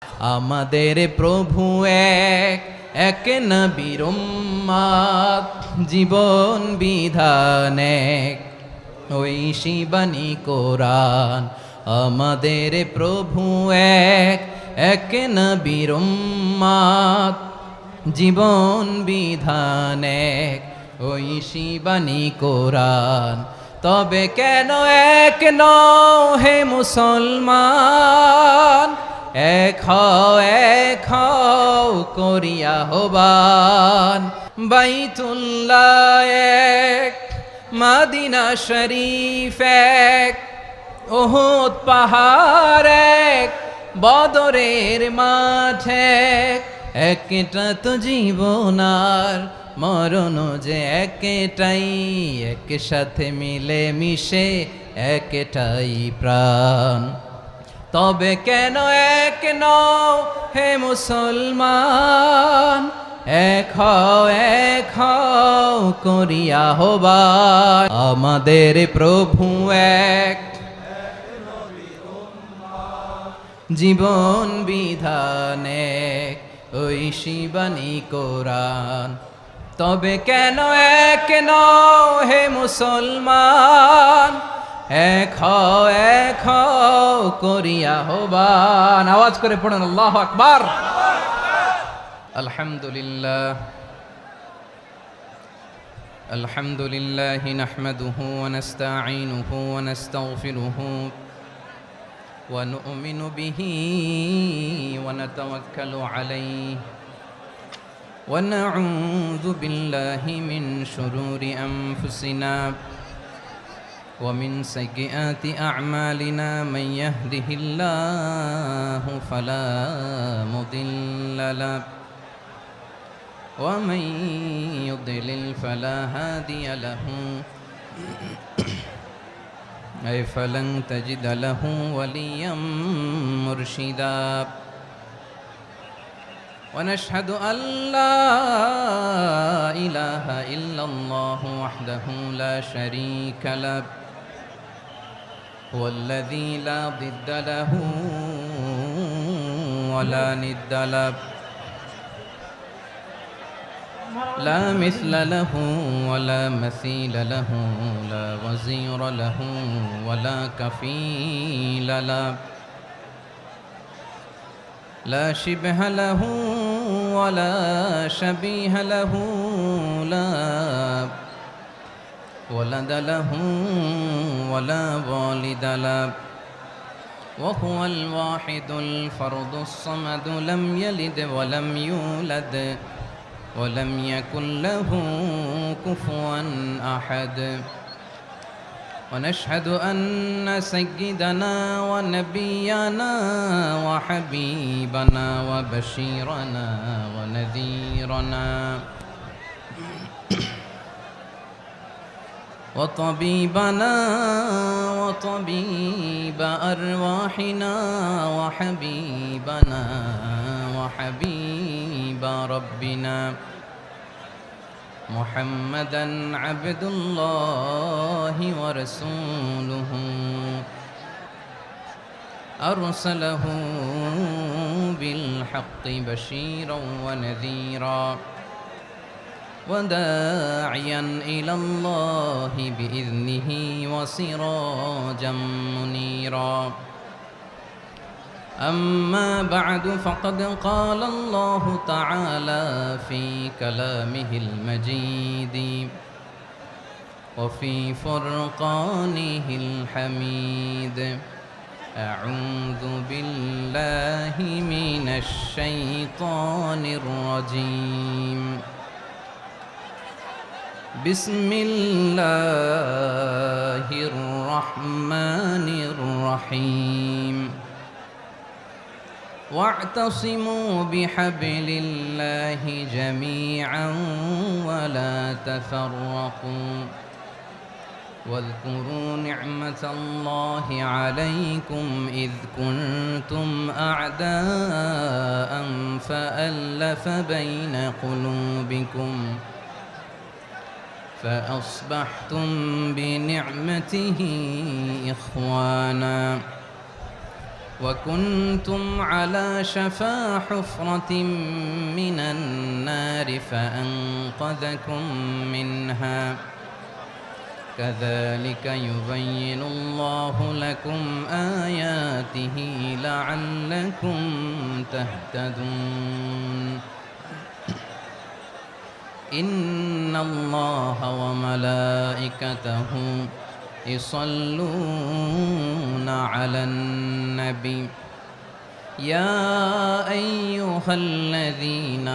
আমাদের প্রভু এক, এক নবীর উম্মত, জীবন বিধান এক, ঐশী বাণী কোরআন। আমাদের প্রভু এক, এক নবীর উম্মত, জীবন বিধান এক, ঐশী বাণী কোরআন। তবে কেন এক নও হে মুসলমান, এক হও করিয়া হবান। বাইতুল্লাহ এক, মদিনা শরীফ এক, উহুদ পাহাড় এক, বদরের মাঠ এক। একটা তো জীবন আর মরণ যে একটাই, একসাথে মিলে মিশে একটাই প্রাণ। তবে কেন এক নও হে মুসলমান, এক হও করিয়া হবান। আমাদের প্রভু এক, জীবন বিধান এক, ঐশী বাণী কোরআন। তবে কেন এক নও হে মুসলমান, এক হও করিয়া হবান। আওয়াজ করে পড়ুন আল্লাহু আকবার। আলহামদুলিল্লাহ আলহামদুলিল্লাহ নাহমাদুহু ওয়া নাস্তাঈনুহু ওয়া নাস্তাগফিরুহু ওয়া নু'মিনু বিহি ওয়া নাতাওয়াক্কালু আলাইহি ওয়া নাউযু বিল্লাহি মিন শুরুরি আনফুসিনা ومن سيئات أعمالنا من يهده الله فلا مضل له ومن يضلل فلا هادي له أي فلن تجد له وليا مرشدا ونشهد أن لا إله إلا الله وحده لا شريك له هو الذي لا ضد له ولا ند له لا مثل له ولا مثيل له لا وزير له ولا كفيل له لا شبه له ولا شبيه له لا ولد له ولا والد له وهو الواحد الفرد الصمد لم يلد ولم يولد ولم يكن له كفوا أحد ونشهد أن سيدنا ونبينا وحبيبنا وبشيرنا ونذيرنا وطبيبنا وطبيب أرواحنا وحبيبنا وحبيب ربنا محمدا عبد الله ورسوله أرسله بالحق بشيرا ونذيرا وداعيا إلى الله بإذنه وسراجا منيرا أما بعد فقد قال الله تعالى في كلامه المجيد وفي فرقانه الحميد أعوذ بالله من الشيطان الرجيم بسم الله الرحمن الرحيم واعتصموا بحبل الله جميعا ولا تفرقوا واذكروا نعمة الله عليكم إذ كنتم أعداء فألف بين قلوبكم فأصبحتم بنعمته إخوانا وكنتم على شفا حفرة من النار فأنقذكم منها كذلك يبين الله لكم آياته لعلكم تهتدون إن الله وملائكته يصلون على النبي يا أيها الذين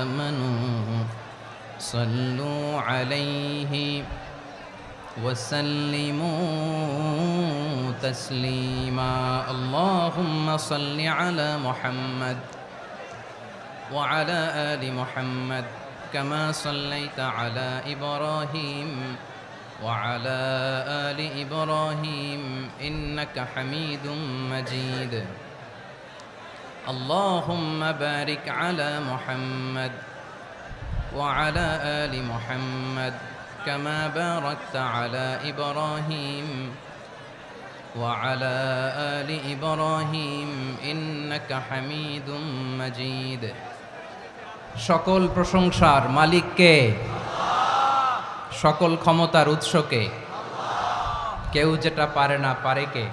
آمنوا صلوا عليه وسلموا تسليما اللهم صل على محمد وعلى آل محمد كما صليت على إبراهيم وعلى آل إبراهيم إنك حميد مجيد اللهم بارك على محمد وعلى آل محمد كما باركت على إبراهيم وعلى آل إبراهيم إنك حميد مجيد সকল প্রশংসার মালিক কে? সকল ক্ষমতার উৎস কে? কেউ যেটা পারে না পারে কে?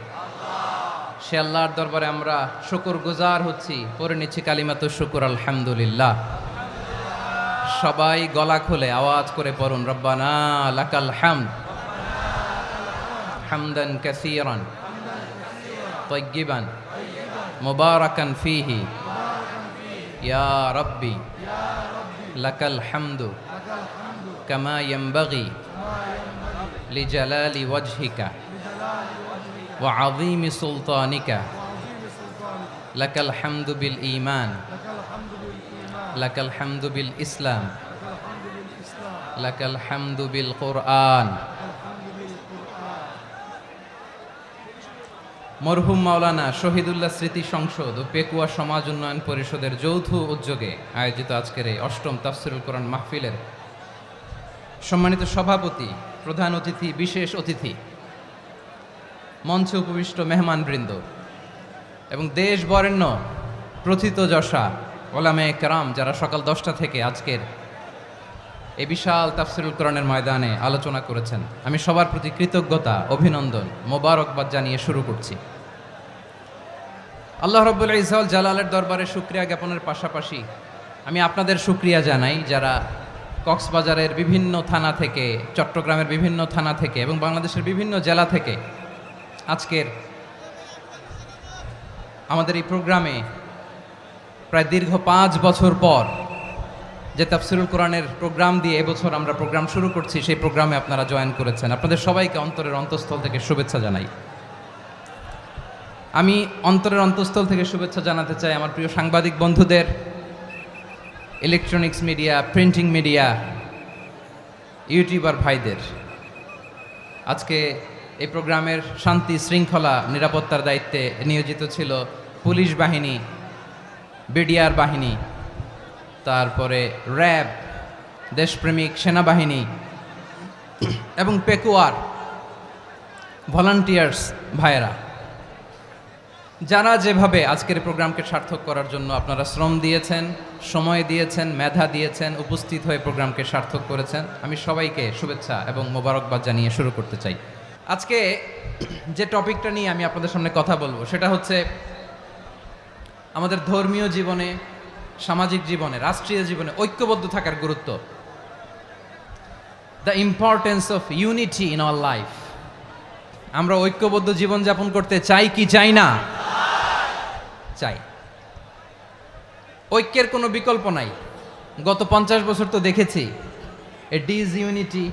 সে আল্লাহর দরবারে আমরা শুকরগুজার হচ্ছি, পড়ে নিচ্ছি কালিমাতুশ শুকর আলহামদুলিল্লাহ। সবাই গলা খুলে আওয়াজ করে পড়ুন, রব্বানা লাকাল হামদ হামদান কাসীরান তাইয়্যিবান মুবারাকান ফীহি ইয়া রাব্বি লাকাল হামদু কামা ইয়ানবাগি লিজালালি ওয়াজহিকা ওয়া আযীমি সুলতানিকা লাকাল হামদু বিল ঈমান লাকাল হামদু বিল ইসলাম লাকাল হামদু বিল কুরআন। মরহুম মাওলানা শহীদুল্লাহ স্মৃতি সংসদ ও পেকুয়া সমাজ উন্নয়ন পরিষদের যৌথ উদ্যোগে আয়োজিত আজকের এই অষ্টম তাফসীরুল কোরআন মাহফিলের সম্মানিত সভাপতি, প্রধান অতিথি, বিশেষ অতিথি, মঞ্চে উপবিষ্ট মেহমানবৃন্দ এবং দেশ বরেণ্য প্রথিতযশা ওলামায়ে কেরাম যারা সকাল 10টা থেকে আজকের এই বিশাল তাফসীরুল কোরআনের ময়দানে আলোচনা করেছেন, আমি সবার প্রতি কৃতজ্ঞতা, অভিনন্দন, মোবারকবাদ জানিয়ে শুরু করছি। আল্লাহ রাব্বুল ইজ্জত ওয়াল জালালের দরবারে শুকরিয়া জ্ঞাপনের পাশাপাশি আমি আপনাদের শুকরিয়া জানাই যারা কক্সবাজারের বিভিন্ন থানা থেকে, চট্টগ্রামের বিভিন্ন থানা থেকে এবং বাংলাদেশের বিভিন্ন জেলা থেকে আজকের আমাদের এই প্রোগ্রামে প্রায় দীর্ঘ 5 বছর পর যে তাফসীরুল কোরআনের প্রোগ্রাম দিয়ে এবছর আমরা প্রোগ্রাম শুরু করছি, সেই প্রোগ্রামে আপনারা জয়েন করেছেন। আপনাদের সবাইকে অন্তরের অন্তঃস্থল থেকে শুভেচ্ছা জানাই। আমি অন্তরের অন্তঃস্থল থেকে শুভেচ্ছা জানাতে চাই আমার প্রিয় সাংবাদিক বন্ধুদের, electronics media, printing media, YouTuber ভাইদের। আজকে এই প্রোগ্রামের শান্তি শৃঙ্খলা নিরাপত্তার দায়িত্বে নিয়োজিত ছিল পুলিশ বাহিনী, বিডিআর বাহিনী, তারপরে র্যাব, দেশপ্রেমিক সেনাবাহিনী এবং পেকুয়ার ভলান্টিয়ার্স ভাইয়েরা, যারা যেভাবে আজকের প্রোগ্রামকে সার্থক করার জন্য আপনারা শ্রম দিয়েছেন, সময় দিয়েছেন, মেধা দিয়েছেন, উপস্থিত হয়ে প্রোগ্রামকে সার্থক করেছেন, আমি সবাইকে শুভেচ্ছা এবং মোবারকবাদ জানিয়ে শুরু করতে চাই। আজকে যে টপিকটা নিয়ে আমি আপনাদের সামনে কথা বলবো সেটা হচ্ছে আমাদের ধর্মীয় জীবনে, সামাজিক জীবনে, রাষ্ট্রীয় জীবনে ঐক্যবদ্ধ থাকার গুরুত্ব। The importance of unity in our life. আমরা ঐক্যবদ্ধ জীবনযাপন করতে চাই কি চাই না? চাই। ঐক্যের কোনো বিকল্প নাই। গত 50 বছর তো দেখেছি এ ডিসইউনিটি,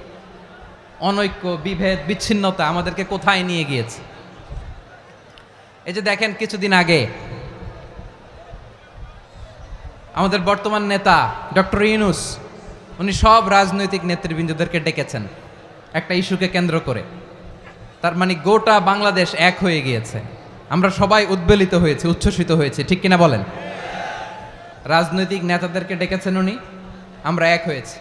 অনৈক্য, বিভেদ, বিচ্ছিন্নতা আমাদেরকে কোথায় নিয়ে গিয়েছে। এই যে দেখেন, কিছুদিন আগে আমাদের বর্তমান নেতা ডক্টর ইউনূস, উনি সব রাজনৈতিক নেতৃবৃন্দদেরকে ডেকেছেন একটা ইস্যুকে কেন্দ্র করে। তার মানে গোটা বাংলাদেশ এক হয়ে গিয়েছে। আমরা সবাই উদ্বেলিত হয়েছে, উচ্ছ্বসিত হয়েছে, ঠিক কিনা বলেন? রাজনৈতিক নেতাদেরকে ডেকেছেন উনি, আমরা এক হয়েছি।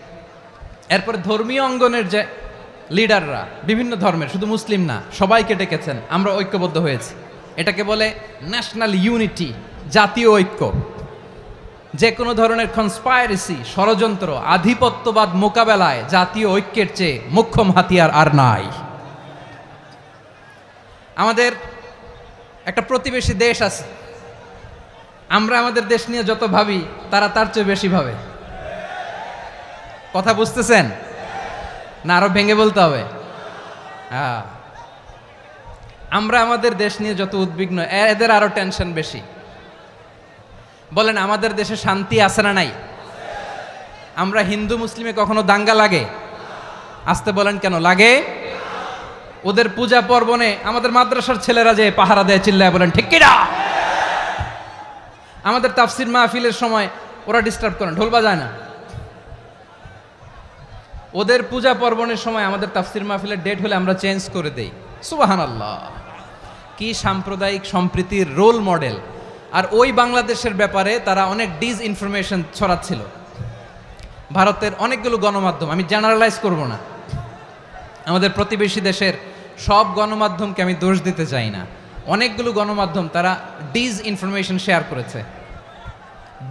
এরপর ধর্মীয় অঙ্গনের যে লিডাররা, বিভিন্ন ধর্মের, শুধু মুসলিম না, সবাইকে ডেকেছেন, আমরা ঐক্যবদ্ধ হয়েছি। এটাকে বলে ন্যাশনাল ইউনিটি, জাতীয় ঐক্য। যে কোনো ধরনের কনস্পাইরেসি, ষড়যন্ত্র, আধিপত্যবাদ মোকাবেলায় জাতীয় ঐক্যের চেয়ে মোক্ষম হাতিয়ার আর নাই। আমাদের একটা প্রতিবেশী দেশ আছে, আমরা আমাদের দেশ নিয়ে যত ভাবি তারা তার চেয়ে বেশি ভাবে। কথা বুঝতেছেন না? আরো ভেঙে বলতে হবে। হ্যাঁ, আমরা আমাদের দেশ নিয়ে যত উদ্বিগ্ন, এদের আরো টেনশন বেশি। বলেন, আমাদের দেশে শান্তি আছে না নাই? আমরা হিন্দু মুসলিমে কখনো দাঙ্গা লাগে? আসতে বলেন, কেন লাগে? ওদের পূজা পার্বণে আমাদের মাদ্রাসার ছেলেরা যে পাহারা দেয়, চিল্লায় বলেন ঠিক কিনা? আমাদের তাফসির মাহফিলের সময় ওরা ডিস্টার্ব করেন, ঢোল বাজায় না। ওদের পূজা পার্বণের সময় আমাদের তাফসির মাহফিলের ডেট হলে আমরা চেঞ্জ করে দেই। সুবহানাল্লাহ, কি সাম্প্রদায়িক সম্প্রীতির রোল মডেল। আর ওই বাংলাদেশের ব্যাপারে তারা অনেক ডিসইনফরমেশন ছড়াচ্ছিল। ভারতের অনেকগুলো গণমাধ্যম, আমি জেনারেলাইজ করব না, আমাদের প্রতিবেশী দেশের সব গণমাধ্যমকে আমি দোষ দিতে চাই না, অনেকগুলো গণমাধ্যম তারা ডিসইনফরমেশন শেয়ার করেছে।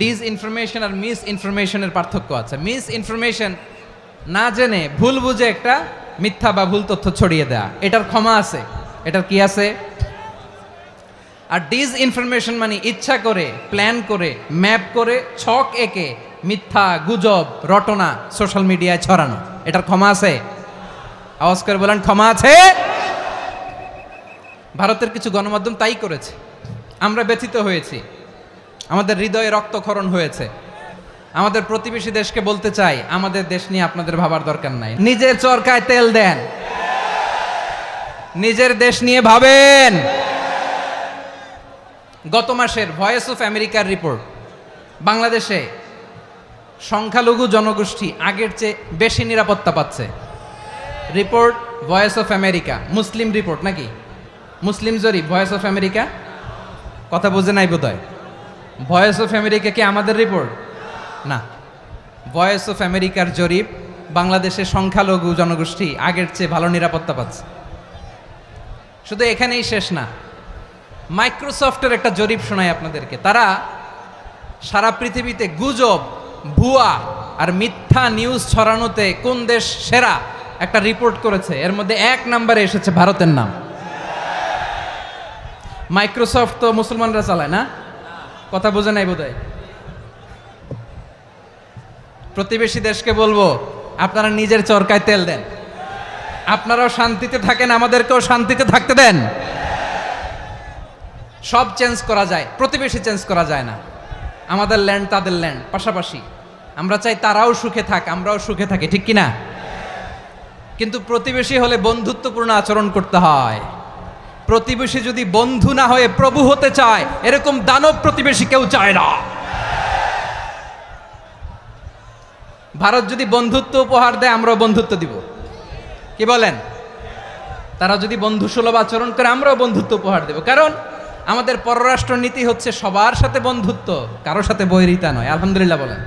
ডিসইনফরমেশন আর মিস ইনফরমেশনের পার্থক্য আছে। মিস ইনফরমেশন না জেনে ভুল বুঝে একটা মিথ্যা বা ভুল তথ্য ছড়িয়ে দেয়া, এটার ক্ষমা আছে, এটার কি আছে। আর ডিসইনফরমেশন মানে ইচ্ছা করে, প্ল্যান করে, ম্যাপ করে, ছক এঁকে মিথ্যা, গুজব, রটনা সোশ্যাল মিডিয়ায় ছড়ানো, এটার ক্ষমা আছে? আওয়াজ করে বলেন, ক্ষমা আছে? ভারতের কিছু গণমাধ্যম তাই করেছে, আমরা ব্যথিত হয়েছি, আমাদের হৃদয়ে রক্তক্ষরণ হয়েছে। আমাদের প্রতিবেশী দেশকে বলতে চাই, আমাদের দেশ নিয়ে আপনাদের ভাবার দরকার নাই, নিজের চরকায় তেল দেন, নিজের দেশ নিয়ে ভাবেন। গত মাসের ভয়েস অফ আমেরিকার রিপোর্ট, বাংলাদেশে সংখ্যালঘু জনগোষ্ঠী আগের চেয়ে বেশি নিরাপত্তা পাচ্ছে। Report voice of America, Muslim report নাকি? মুসলিম জরিপ, ভয়েস অফ আমেরিকা। কথা বুঝে নাই বোধহয়। ভয়েস অফ আমেরিকা কি আমাদের রিপোর্ট? না, ভয়েস অফ আমেরিকার জরিপ, বাংলাদেশের সংখ্যালঘু জনগোষ্ঠী আগের চেয়ে ভালো নিরাপত্তা পাচ্ছে। শুধু এখানেই শেষ না, মাইক্রোসফটের একটা জরিপ শোনায় আপনাদেরকে। তারা সারা পৃথিবীতে গুজব, ভুয়া আর মিথ্যা নিউজ ছড়ানোতে কোন দেশ সেরা একটা রিপোর্ট করেছে। এর মধ্যে 1 নম্বরে এসেছে ভারতের নাম। মাইক্রোসফট তো মুসলমানরা চালায় না? কথা বোঝে নাই বোধহয়। প্রতিবেশী দেশকে বলবো, আপনারা নিজের চরকায় তেল দেন, আপনারাও শান্তিতে থাকেন, আমাদেরকেও শান্তিতে থাকতে দেন। সব চেঞ্জ করা যায়, প্রতিবেশী চেঞ্জ করা যায় না। আমাদের ল্যান্ড তাদের ল্যান্ড, পাশাপাশি। আমরা চাই তারাও সুখে থাক, আমরাও সুখে থাকি, ঠিক কিনা? কিন্তু প্রতিবেশী হলে বন্ধুত্বপূর্ণ আচরণ করতে হয়। প্রতিবেশী যদি বন্ধু না হয়ে প্রভু হতে চায়, এরকম দানব প্রতিবেশী কেউ চায় না। ভারত যদি বন্ধুত্ব উপহার দেয়, আমরাও বন্ধুত্ব দিব, কি বলেন? তারা যদি বন্ধু সুলভ আচরণ করে, আমরাও বন্ধুত্ব উপহার দেব। কারণ আমাদের পররাষ্ট্র নীতি হচ্ছে সবার সাথে বন্ধুত্ব, কারোর সাথে বৈরিতা নয়। আলহামদুলিল্লাহ বলেন,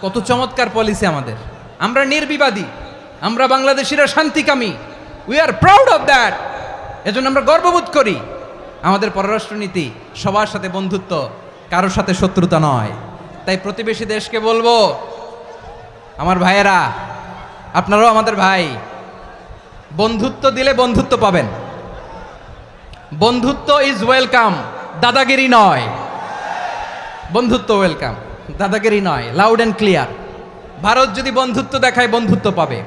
কত চমৎকার পলিসি আমাদের। আমরা নির্বিবাদী, আমরা বাংলাদেশিরা শান্তিকামী, we are proud of that. এজন্য আমরা গর্ববোধ করি। আমাদের পররাষ্ট্র নীতি সবার সাথে বন্ধুত্ব, কারোর সাথে শত্রুতা নয়। তাই প্রতিবেশী দেশকে বলবো, আমার ভাইয়েরা, আপনারাও আমাদের ভাই, বন্ধুত্ব দিলে বন্ধুত্ব পাবেন। বন্ধুত্ব ইজ ওয়েলকাম, দাদাগিরি নয়। বন্ধুত্ব ওয়েলকাম, দাদাগিরি নয়, লাউড অ্যান্ড ক্লিয়ার। ভারত যদি বন্ধুত্ব দেখায়, বন্ধুত্ব পাবে।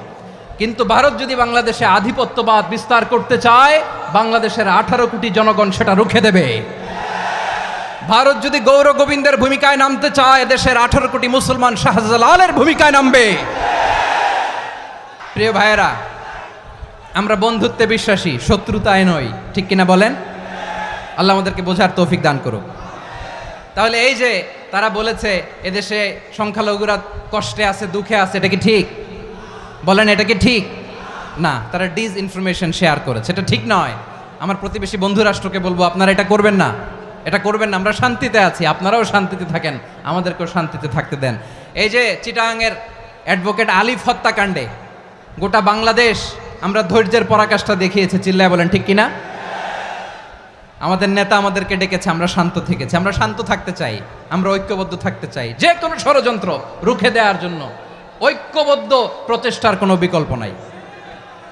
কিন্তু ভারত যদি বাংলাদেশে আধিপত্যবাদ বিস্তার করতে চায়, বাংলাদেশের 18 কোটি জনগণ সেটা রুখে দেবে। ভারত যদি গৌর গোবিন্দের ভূমিকায় নামতে চায়, দেশের 18 কোটি মুসলমান শাহজালালের ভূমিকায় নামবে। প্রিয় ভাইয়েরা, আমরা বন্ধুত্বে বিশ্বাসী, শত্রুতায় নই, ঠিক কিনা বলেন? আল্লাহ আমাদেরকে বোঝার তৌফিক দান করুক। তাহলে এই যে তারা বলেছে এদেশে সংখ্যালঘুরা কষ্টে আছে, দুঃখে আছে, এটা কি ঠিক? বলেন, এটা কি ঠিক? না, তারা ডিসইনফরমেশন শেয়ার করেছে, এটা ঠিক নয়। আমার প্রতিবেশী বন্ধু রাষ্ট্রকে বলবো, আপনারা এটা করবেন না, এটা করবেন না। আমরা শান্তিতে আছি, আপনারাও শান্তিতে থাকেন, আমাদেরকেও শান্তিতে থাকতে দেন। এই যে চিটাগাংয়ের অ্যাডভোকেট আলিফ হত্যাকাণ্ডে গোটা বাংলাদেশ আমরা ধৈর্যের পরাকাষ্ঠা দেখিয়েছে, চিল্লায় বলেন ঠিক কিনা? আমাদের নেতা আমাদেরকে ডেকেছে, আমরা শান্ত থেকেছি। আমরা শান্ত থাকতে চাই, আমরা ঐক্যবদ্ধ থাকতে চাই, যে কোনো ষড়যন্ত্র রুখে দেওয়ার জন্য ঐক্যবদ্ধ প্রচেষ্টার কোনো বিকল্প নাই।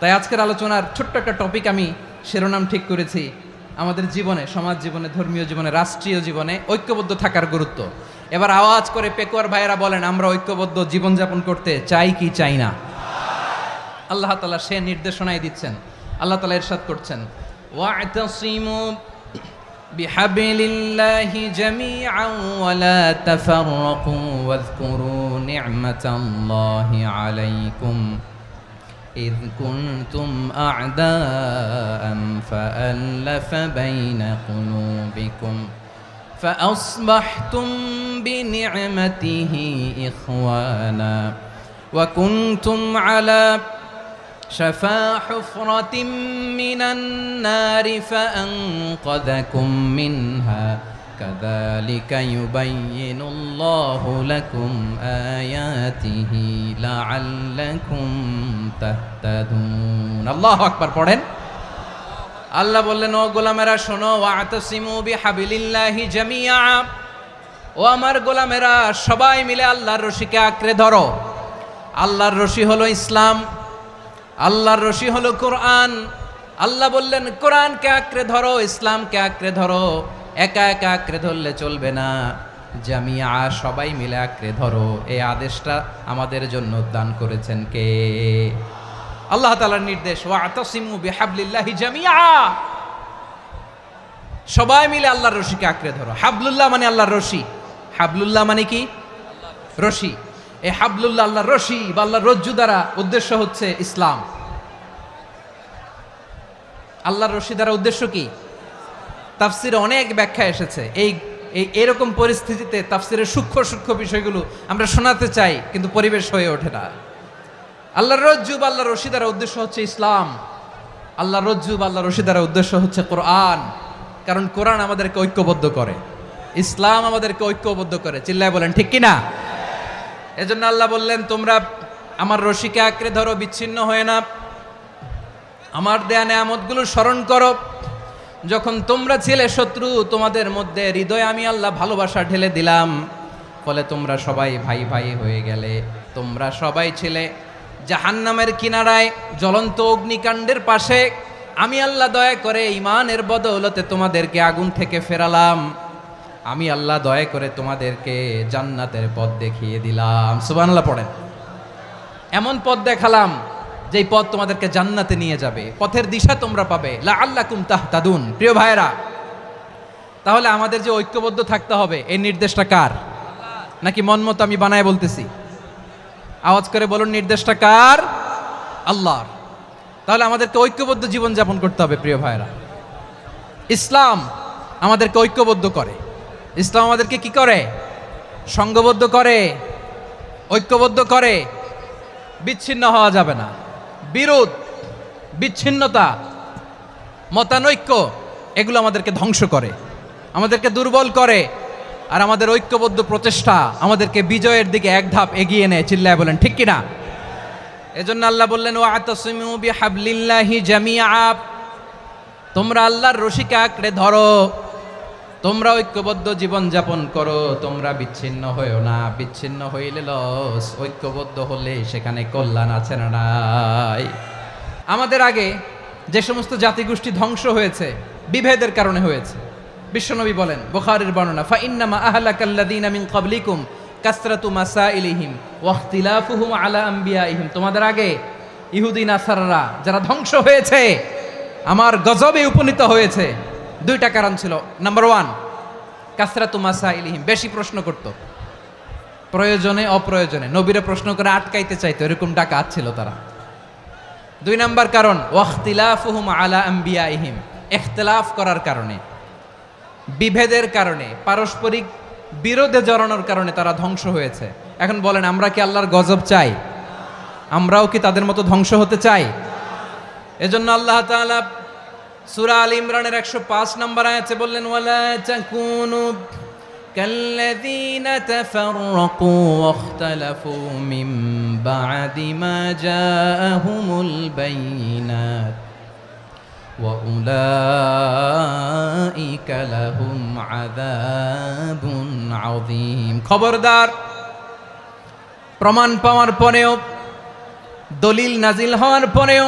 তাই আজকের আলোচনার ছোট্ট একটা টপিক আমি শিরোনাম ঠিক করেছি, আমাদের জীবনে, সমাজ জীবনে, ধর্মীয় জীবনে, রাষ্ট্রীয় জীবনে ঐক্যবদ্ধ থাকার গুরুত্ব। এবার আওয়াজ করে পেকুয়ার ভাইয়েরা বলেন, আমরা ঐক্যবদ্ধ জীবনযাপন করতে চাই কি চাই না? আল্লাহ তাআলা সে নির্দেশনাই দিচ্ছেন। আল্লাহ তাআলা ইরশাদ করছেন, ওয়া'তাসিমু বিহাবলিল্লাহি জামিআন ওয়া লা তাফাররাকু ওয়াযকুরু নি'মাতাল্লাহি আলাইকুম إذ كنتم أعداء فألف بين قلوبكم فأصبحتم بنعمته إخوانا وكنتم على شفا حفرة من النار فأنقذكم منها كذلك يبين الله لكم آياته لعلكم تهتدون الله أكبر পড়েন। আল্লাহ বললেন, ও গোলামেরা শোনো, ওয়া'তাসিমু বিহাবলিল্লাহি জামিআ, ও আমার গোলামেরা সবাই মিলে আল্লাহর রশিকে আঁকড়ে ধরো। আল্লাহর রশি হলো ইসলাম, আল্লাহর রশি হলো কোরআন। আল্লাহ বললেন, কোরআনকে আঁকড়ে ধরো, ইসলামকে আঁকড়ে ধরো। একা একা আঁকড়ে ধরলে চলবে না, জামিয়া সবাই মিলে আঁকড়ে ধরো। এই আদেশটা আমাদের জন্য দান করেছেন কে? আল্লাহ তাআলার নির্দেশ, ওয়া'তাসিমু বিহাবলিল্লাহি জামিআ, সবাই মিলে আল্লাহর রশিকে আঁকড়ে ধরো। হাবলুল্লাহ মানে আল্লাহর রশি। হাবলুল্লাহ মানে কি? রশি। এই হাবলুল্লাহ আল্লাহর রশি বা আল্লাহর রজ্জু দ্বারা উদ্দেশ্য হচ্ছে ইসলাম। আল্লাহর রশি দ্বারা উদ্দেশ্য কি? তাফসিরে অনেক ব্যাখ্যা এসেছে। এরকম পরিস্থিতিতে তাফসিরের সূক্ষ্ম সূক্ষ্ম বিষয়গুলো আমরা শোনাতে চাই, কিন্তু পরিবেশ হয়ে ওঠে না। আল্লাহর রজ্জু বা আল্লাহর রশি দ্বারা উদ্দেশ্য হচ্ছে ইসলাম। আল্লাহর রজ্জু বা আল্লাহর রশি দ্বারা উদ্দেশ্য হচ্ছে কোরআন, কারণ কোরআন আমাদেরকে ঐক্যবদ্ধ করে, ইসলাম আমাদেরকে ঐক্যবদ্ধ করে। চিল্লায় বলেন ঠিক কিনা? এজন্য আল্লাহ বললেন, তোমরা আমার রশিকে আঁকড়ে ধরো, বিচ্ছিন্ন হয়ে না। আমার দেয়া নেয়ামতগুলো স্মরণ করো। যখন তোমরা ছিলে শত্রু, তোমাদের মধ্যে হৃদয়ে আমি আল্লাহ ভালোবাসা ঢেলে দিলাম, ফলে তোমরা সবাই ভাই ভাই হয়ে গেলে। তোমরা সবাই ছিলে জাহান্নামের কিনারায়, জ্বলন্ত অগ্নিকাণ্ডের পাশে। আমি আল্লাহ দয়া করে ঈমানের বদৌলতে তোমাদেরকে আগুন থেকে ফেরালাম। আমি আল্লাহ দয়া করে তোমাদেরকে জান্নাতের পথ দেখিয়ে দিলাম। সুবহানাল্লাহ পড়েন। এমন পথ দেখালাম যেই পথ তোমাদেরকে জান্নাতে নিয়ে যাবে, পথের দিশা তোমরা পাবে। লাআল্লাকুম তাহতাদুন। প্রিয় ভাইরা, তাহলে আমাদের যে ঐক্যবদ্ধ থাকতে হবে, এই নির্দেশটা কার? নাকি মন মতো আমি বানায় বলতেছি? আওয়াজ করে বলুন, নির্দেশটা কার? আল্লাহর। তাহলে আমাদেরকে ঐক্যবদ্ধ জীবনযাপন করতে হবে। প্রিয় ভাইরা, ইসলাম আমাদেরকে ঐক্যবদ্ধ করে। ইসলাম আমাদেরকে কি করে? সংঘবদ্ধ করে, ঐক্যবদ্ধ করে। বিচ্ছিন্ন হওয়া যাবে না। বিরোধ, বিচ্ছিন্নতা, মতানৈক্য, এগুলো আমাদেরকে ধ্বংস করে, আমাদেরকে দুর্বল করে। আর আমাদের ঐক্যবদ্ধ প্রচেষ্টা আমাদেরকে বিজয়ের দিকে এক ধাপ এগিয়ে নেয়। চিল্লায় বলেন ঠিক কিনা? এজন্য আল্লাহ বললেন, ওয়া'তাসিমু বিহাবলিল্লাহি জামিআ, তোমরা আল্লাহর রশিকে আঁকড়ে ধরো, তোমরা ঐক্যবদ্ধ জীবন যাপন করো, তোমরা বিচ্ছিন্ন হইও না। বিচ্ছিন্ন হইলে লস, ঐক্যবদ্ধ হলে সেখানে কল্যাণ আছে না নাই? আমাদের আগে যে সমস্ত জাতিগোষ্ঠী ধ্বংস হয়েছে, বিভেদের কারণে হয়েছে। বিশ্বনবী বলেন, বুখারীর বর্ণনা, ফাইন্নামা আহলাকাল্লাযীনা মিন ক্বাবলিকুম কাসরাতু মাসাইলিহিম ওয়া ইখতিলাফুহুম আলা আম্বিয়াইহিম। তোমাদের আগে ইহুদি নাসারারা যারা ধ্বংস হয়েছে, আমার গজবে উপনীত হয়েছে, দুইটা কারণ ছিল। নাম্বার 1, কাসরাতু মাসাইলিহিম, বেশি প্রশ্ন করত, প্রয়োজনে অপ্রয়োজনে নবীরে প্রশ্ন করে আটকাইতে চাইতো, এরকম ডাকাত ছিল তারা। 2 নাম্বার কারণ, ওয়াখতিলাফুহুম আলা আম্বিয়াইহিম, ইখতিলাফ করার কারণে, বিভেদের কারণে, পারস্পরিক বিরোধে জড়ানোর কারণে তারা ধ্বংস হয়েছে। এখন বলেন, আমরা কি আল্লাহর গজব চাই? আমরাও কি তাদের মতো ধ্বংস হতে চাই? এজন্য আল্লাহ তাআলা সূরা আল ইমরানের 105 নম্বর আয়াতে বললেন, ওয়ালা তাকুনু কাল্লাযীনা তাফাররাকু ওয়াখতালাফু মিন বা'দি মা জাআহুমুল বাইয়িনাত ওয়াউলাইকা লাহুম আযাবুন আযীম। খবরদার, প্রমাণ পাওয়ার পরেও, দলিল নাজিল হওয়ার পরেও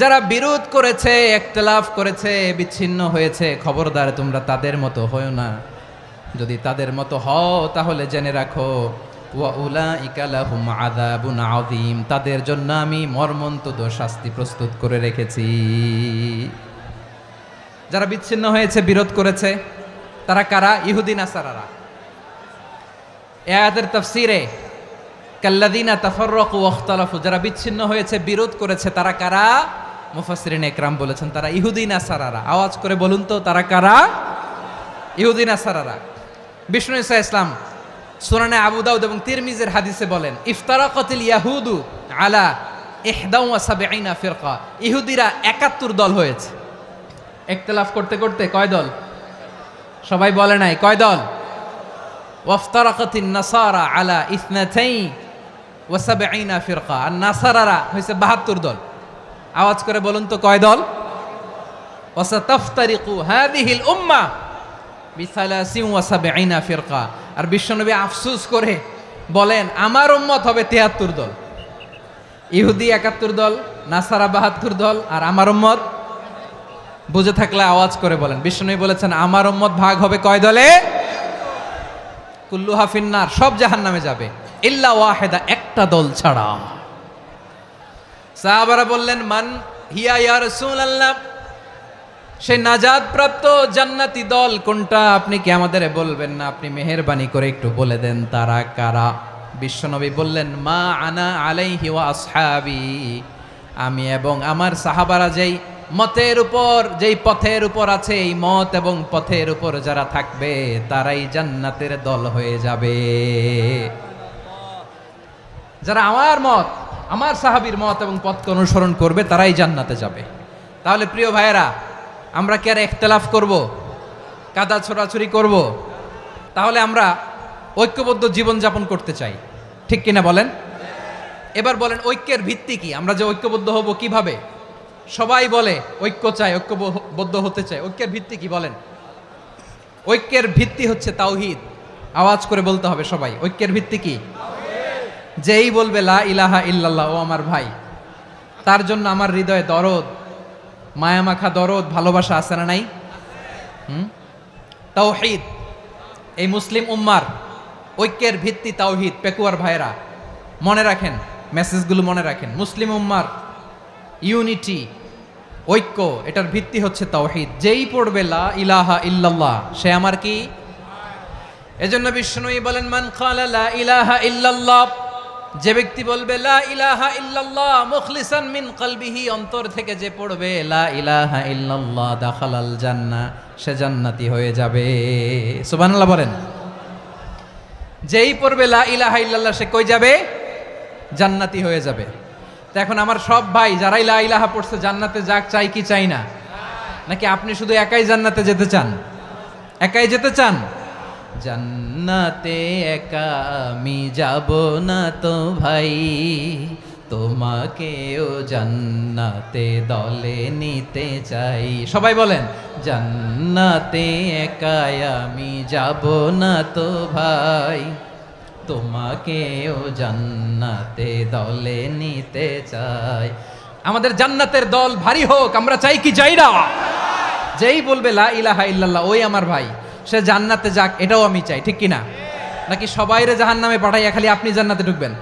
যারা বিরোধ করেছে, ইখতিলাফ করেছে, বিচ্ছিন্ন হয়েছে, খবরদার তোমরা তাদের মতো হও না। যদি তাদের মতো হও তাহলে জেনে রাখো ওয়াউলাইকা লাহুম আযাবুন আযীম, তাদের জন্য আমি মর্মন্তুদ শাস্তি প্রস্তুত করে রেখেছি। যারা বিচ্ছিন্ন হয়েছে, বিরোধ করেছে, তারা কারা? ইহুদি নাসারারা। এই আয়াতের তাফসীরে কাল্লাযীনা তাফাররাকু ওয়াখতালাফু, যারা বিচ্ছিন্ন হয়েছে, বিরোধ করেছে, তারা কারা? মুফাসসিরিন ইকরাম বলেছেন তারা ইহুদি নাসারারা। আওয়াজ করে বলুন তো, তারা কারা? ইহুদি নাসারারা। বিষ্ণু ঈসা ইসলাম সুনানে আবু দাউদ এবং তিরমিজির হাদিসে বলেন, ইফতারাকাতিল ইয়াহুদু আলা 71 ফিরকা, ইহুদিরা 71 দল হয়েছে। ইখতিলাফ করতে করতে কয় দল? সবাই বলে নাই, কয় দল? ওয়াফতারাকাতিন নাসারা আলা 72 ফিরকা, আর নাসারারা হয়েছে 72 দল। আওয়াজ করে বলুন তো, কয় দল? ওয়াসাতাফতারিকু হাযিহিল উম্মাহ বি73 ফিরকা। আর বিশ্বনবী আফসোস করে বলেন, আমার উম্মত হবে 73 দল। ইহুদি 71 দল, নাসারা 72 দল, আর আমার উম্মত, বুঝে থাকলে আওয়াজ করে বলেন। বিশ্বনবী বলেছেন আমার উম্মত ভাগ হবে কয় দলে? কুল্লুহা ফিন্নার, সব জাহান্নামে যাবে, ইল্লা ওয়াহিদা, একটা দল ছাড়া। সাহাবারা বললেন, মান হিয়া ইয়া রাসূলুল্লাহ, সেই নাজাত প্রাপ্ত জান্নাতি দল কোনটা? আপনি কি আমাদের বলবেন না? আপনি মেহেরবানি করে একটু বলে দেন তারা কারা। বিশ্বনবী বললেন, মা আনা আলাইহি ওয়া আসহাবি, আমি এবং আমার সাহাবারা যেই মতের উপর, যেই পথের উপর আছে, এই মত এবং পথের উপর যারা থাকবে তারাই জান্নাতের দল হয়ে যাবে। যারা আমার মত, আমার সাহাবীর মত এবং পথকে অনুসরণ করবে তারাই জান্নাতে যাবে। তাহলে প্রিয় ভাইয়েরা, আমরা কি আর ইখতিলাফ করব, কাদা ছোড়াছুরি করব? তাহলে আমরা ঐক্যবদ্ধ জীবনযাপন করতে চাই, ঠিক কিনা বলেন? এবার বলেন, ঐক্যের ভিত্তি কি? আমরা যে ঐক্যবদ্ধ হব কিভাবে? সবাই বলে ঐক্য চাই, ঐক্যবদ্ধ হতে চাই। ঐক্যের ভিত্তি কি বলেন? ঐক্যের ভিত্তি হচ্ছে তাওহীদ। আওয়াজ করে বলতে হবে সবাই, ঐক্যের ভিত্তি কি? যেই বলবে লা ইলাহা ইল্লাল্লাহ, ও আমার ভাই, তার জন্য আমার হৃদয়ে দরদ, মায়ামাখা দরদ, ভালোবাসা আছে না নাই? তাওহীদ, এই মুসলিম উম্মার ঐক্যের ভিত্তি তাওহীদ। পেকুয়ার ভাইরা মনে রাখেন, মেসেজগুলো মনে রাখেন। মুসলিম উম্মার ইউনিটি, ঐক্য, এটার ভিত্তি হচ্ছে তাওহীদ। যেই পড়বে লা ইলাহা ইল্লাল্লাহ, সে আমার কি? এজন্য বিষ্ণুই বলেন, মান ক্বালা লা ইলাহা ইল্লাল্লাহ, যে ব্যক্তি বলবে লা ইলাহা ইল্লাল্লাহ মুখলিসান মিন কলবিহি, অন্তর থেকে যে পড়বে লা ইলাহা ইল্লাল্লাহ, দাখালাল জান্নাহ, সে জান্নাতি হয়ে যাবে। সুবহানাল্লাহ বলেন। যেই পড়বে লা ইলাহা ইল্লাল্লাহ, সে কই যাবে? জান্নাতি হয়ে যাবে। তো এখন আমার সব ভাই যারাই লা ইলাহা পড়ছে জান্নাতে যাক, চাই কি চাই না? নাকি আপনি শুধু একাই জান্নাতে যেতে চান? একাই যেতে চান? জান্নাতে একা আমি যাব না তো ভাই, তোমাকেও জান্নাতে দলে নিতে চাই। সবাই বলেন, জান্নাতে একা আমি যাব না তো ভাই, তোমাকেও জান্নাতে দলে নিতে চাই। আমাদের জান্নাতের দল ভারী হোক, আমরা চাই কি চাই না? যেই বলবে লা ইলাহা ইল্লাল্লাহ, ওই আমার ভাই, সে জান্নাতে যাক, এটাও আমি চাই, ঠিক কিনা? নাকি সবাইরে জাহান্নামে পাঠাইয়া খালি আপনি জান্নাতে ঢুকবেন?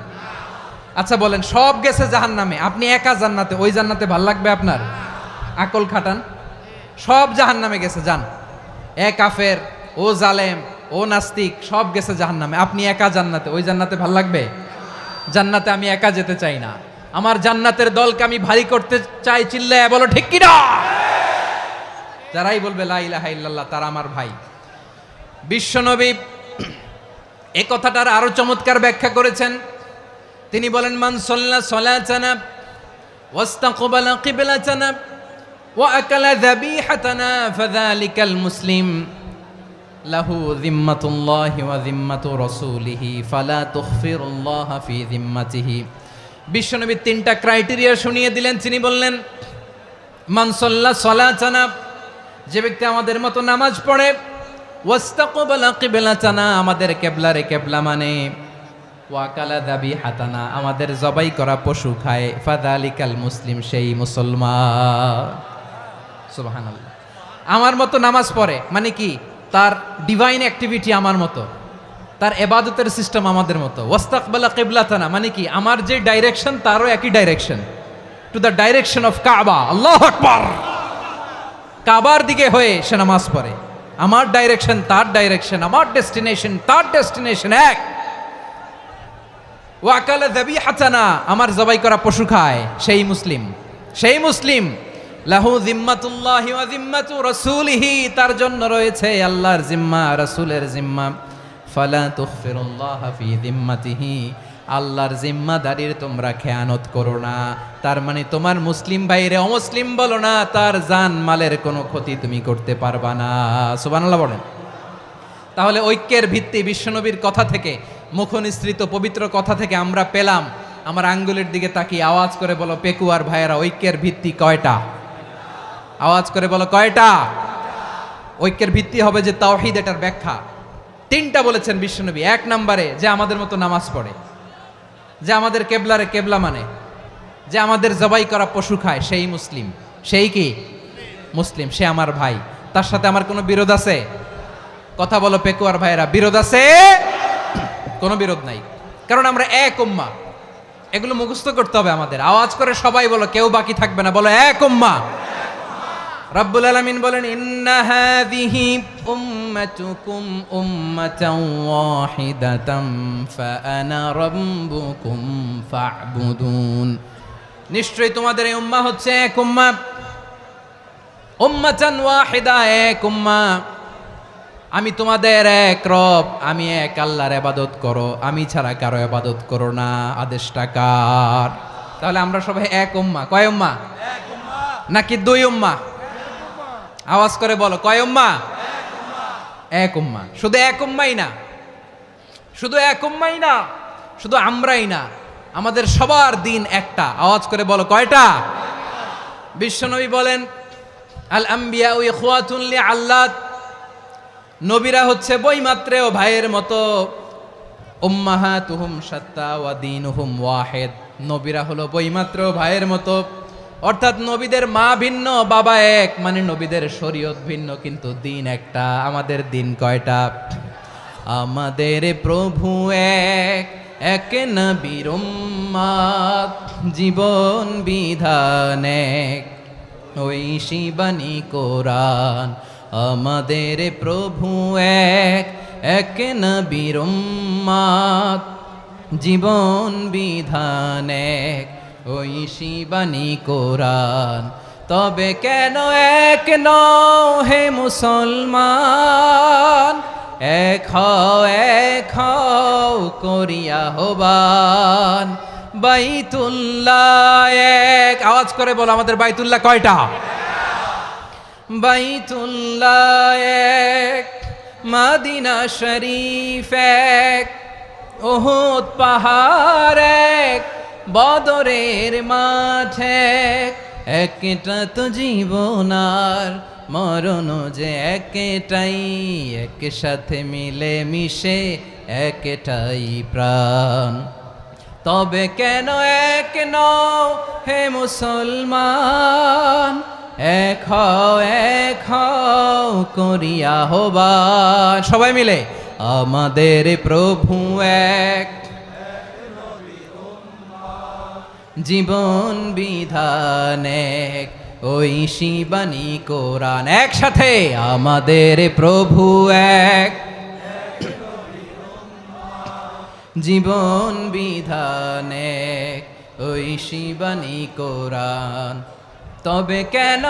আচ্ছা বলেন, সব গেছে জাহান্নামে, আপনি একা জান্নাতে, ওই জান্নাতে ভাল লাগবে আপনার? আকল খাটান। সব জাহান্নামে গেছে, যান। এ কাফের, ও জালেম, ও নাস্তিক, সব গেছে জাহান্নামে, আপনি একা জান্নাতে, ওই জান্নাতে ভাল লাগবে? জান্নাতে আমি একা যেতে চাই না, আমার জান্নাতের দলকে আমি ভারী করতে চাই। চিল্লায় বলো ঠিক কিনা? যারাই বলবে লা ইলাহা ইল্লাল্লাহ, তারা আমার ভাই। বিশ্বনবী এই কথাটার আরো চমৎকার ব্যাখ্যা করেছেন। তিনি বলেন, মান সাল্লা সালাতানা ওয়াস্তাকবালা কিবলাতানা ওয়া আকালা যাবিহাতানা ফাযালিকাল মুসলিম লাহু যিম্মাতুল্লাহি ওয়া যিম্মাতু রাসূলিহি ফালা তুখফিরুল্লাহা ফি যিম্মাতিহি। বিশ্বনবী তিনটা ক্রাইটেরিয়া শুনিয়ে দিলেন। তিনি বললেন, মান সাল্লা সালাতানা, যে ব্যক্তি আমাদের মতো নামাজ পড়ে, ওয়াস্তাকবালা কিবলাতানা, আমাদের কিবলারে কিবলা মানে, ওয়াকালা যাবিহাতানা, আমাদের জবাই করা পশু খায়, ফাযালিকাল মুসলিম, সেই মুসলমান। সুবহানাল্লাহ। আমার মতো নামাজ পড়ে মানে কি, তার ডিভাইন অ্যাক্টিভিটি আমার মতো, তার ইবাদতের সিস্টেম আমাদের মতো। ওয়াস্তাকবালা কিবলাতানা মানে কি, আমার যে ডাইরেকশন তারও একই direction, to the direction of কাবা। আল্লাহু আকবার। কাবার দিকে হয়ে সে নামাজ পড়ে, আমার ডাইরেকশন তার ডাইরেকশন, আমার ডেস্টিনেশন তার ডেস্টিনেশন এক। ওয়াকালা যাবিহাতানা, আমার জবাই করা পশু খায়, সেই মুসলিম, সেই মুসলিম। লাহু জিম্মাতুল্লাহি ওয়া জিম্মাতু রাসূলিহি, তার জন্য রয়েছে আল্লাহর জিম্মা, রাসূলের জিম্মা। ফালা তুগফিরুল্লাহা ফি জিম্মাতিহি, আল্লাহর জিম্মাদারির তোমরা খেয়ানত করো না। তার মানে তোমার মুসলিম ভাইরে অমুসলিম বলো না, তার জান মালের কোনো ক্ষতি তুমি করতে পারবা না। সুবহানাল্লাহ বলেন। তাহলে ঐক্যের ভিত্তি বিশ্বনবীর কথা থেকে, মুখনিসৃত পবিত্র কথা থেকে আমরা পেলাম। আমার আঙ্গুলের দিকে তাকিয়ে আওয়াজ করে বলো পেকুয়ার ভাইয়েরা, ঐক্যের ভিত্তি কয়টা? আওয়াজ করে বলো কয়টা? ঐক্যের ভিত্তি হবে যে তাওহীদ, এটার ব্যাখ্যা তিনটা বলেছেন বিশ্বনবী। এক নম্বরে, যে আমাদের মতো নামাজ পড়ে, যে আমাদের কেবলারে কেবলা মানে, যে আমাদের জবাই করা পশু খায়, সেই মুসলিম। সেই কি মুসলিম, সে আমার ভাই, তার সাথে আমার কোনো বিরোধ আছে? কথা বলো পেকুয়ার ভাইয়েরা, বিরোধ আছে? কোনো বিরোধ নাই, কারণ আমরা এক উম্মাহ। এগুলো মুখস্থ করতে হবে আমাদের। আওয়াজ করে সবাই বলো, কেউ বাকি থাকবে না, বলো এক উম্মাহ। রব্বুল আলামিন বলেন, ইন্না হাযিহি উম্মাতুকুম উম্মাতান ওয়াহিদাতাম ফাআনা রাব্বুকুম ফা'বুদুন, নিশ্চয়ই তোমাদের এই উম্মাহ হচ্ছে এক উম্মাহ। উম্মাতান ওয়াহিদা, এক উম্মাহ। আমি তোমাদের এক রব, আমি এক আল্লাহর ইবাদত করো, আমি ছাড়া কারো ইবাদত করো না। আদেশটা কার? তাহলে আমরা সবাই এক উম্মাহ। কয় উম্মাহ? এক উম্মাহ। নাকি দুই উম্মাহ? আওয়াজ করে বলো, কয় উম্মাহ? এক উম্মাহ। শুধু এক উম্মাই না, শুধু এক উম্মাই না, শুধু আমরাই না, আমাদের সবার দিন একটা। আওয়াজ করে বলো কয়টা? বিশ্বনবী বলেন, আল আম্বিয়া ইখওয়াতুন লিআল্লাত, নবীরা হচ্ছে বৈমাত্রেয় ভাইয়ের মতো। উম্মাহাতুহুম শাত্তা ওয়া দীনুহুম ওয়াহিদ, নবীরা হলো বৈমাত্রেয় ভাইয়ের মতো। অর্থাৎ নবীদের মা ভিন্ন, বাবা এক, মানে নবীদের শরীয়ত ভিন্ন, কিন্তু দিন একটা। আমাদের দিন কয়টা? আমাদের প্রভু এক, এক নবীর উম্মাত, জীবন বিধান এক, ওই শিবানী কোরআন। আমাদের প্রভু এক, এক নবীর উম্মাত, জীবন বিধান এক, ওই শিবানী কোরআন। তবে কেন এক নও হে মুসলমান, এক হও করিয়া আহ্বান। বাইতুল্লাহ এক, আওয়াজ করে বলো আমাদের বাইতুল্লাহ কয়টা? বাইতুল্লাহ এক, মদিনা শরীফ এক, উহুদ পাহাড় এক, বদরের মাঠ এক। একটা তো জীবন আর মরণ যে একটাই, একসাথে মিলে মিশে একটাই প্রাণ। তবে কেন এক নও হে মুসলমান, এক হও করিয়া আহ্বান। সবাই মিলে, আমাদের প্রভু এক, জীবন বিধান এক, ওই শিবানী কোরআন। একসাথে, আমাদের প্রভু এক, জীবন বিধান এক, ওই শিবানী কোরআন। তবে কেন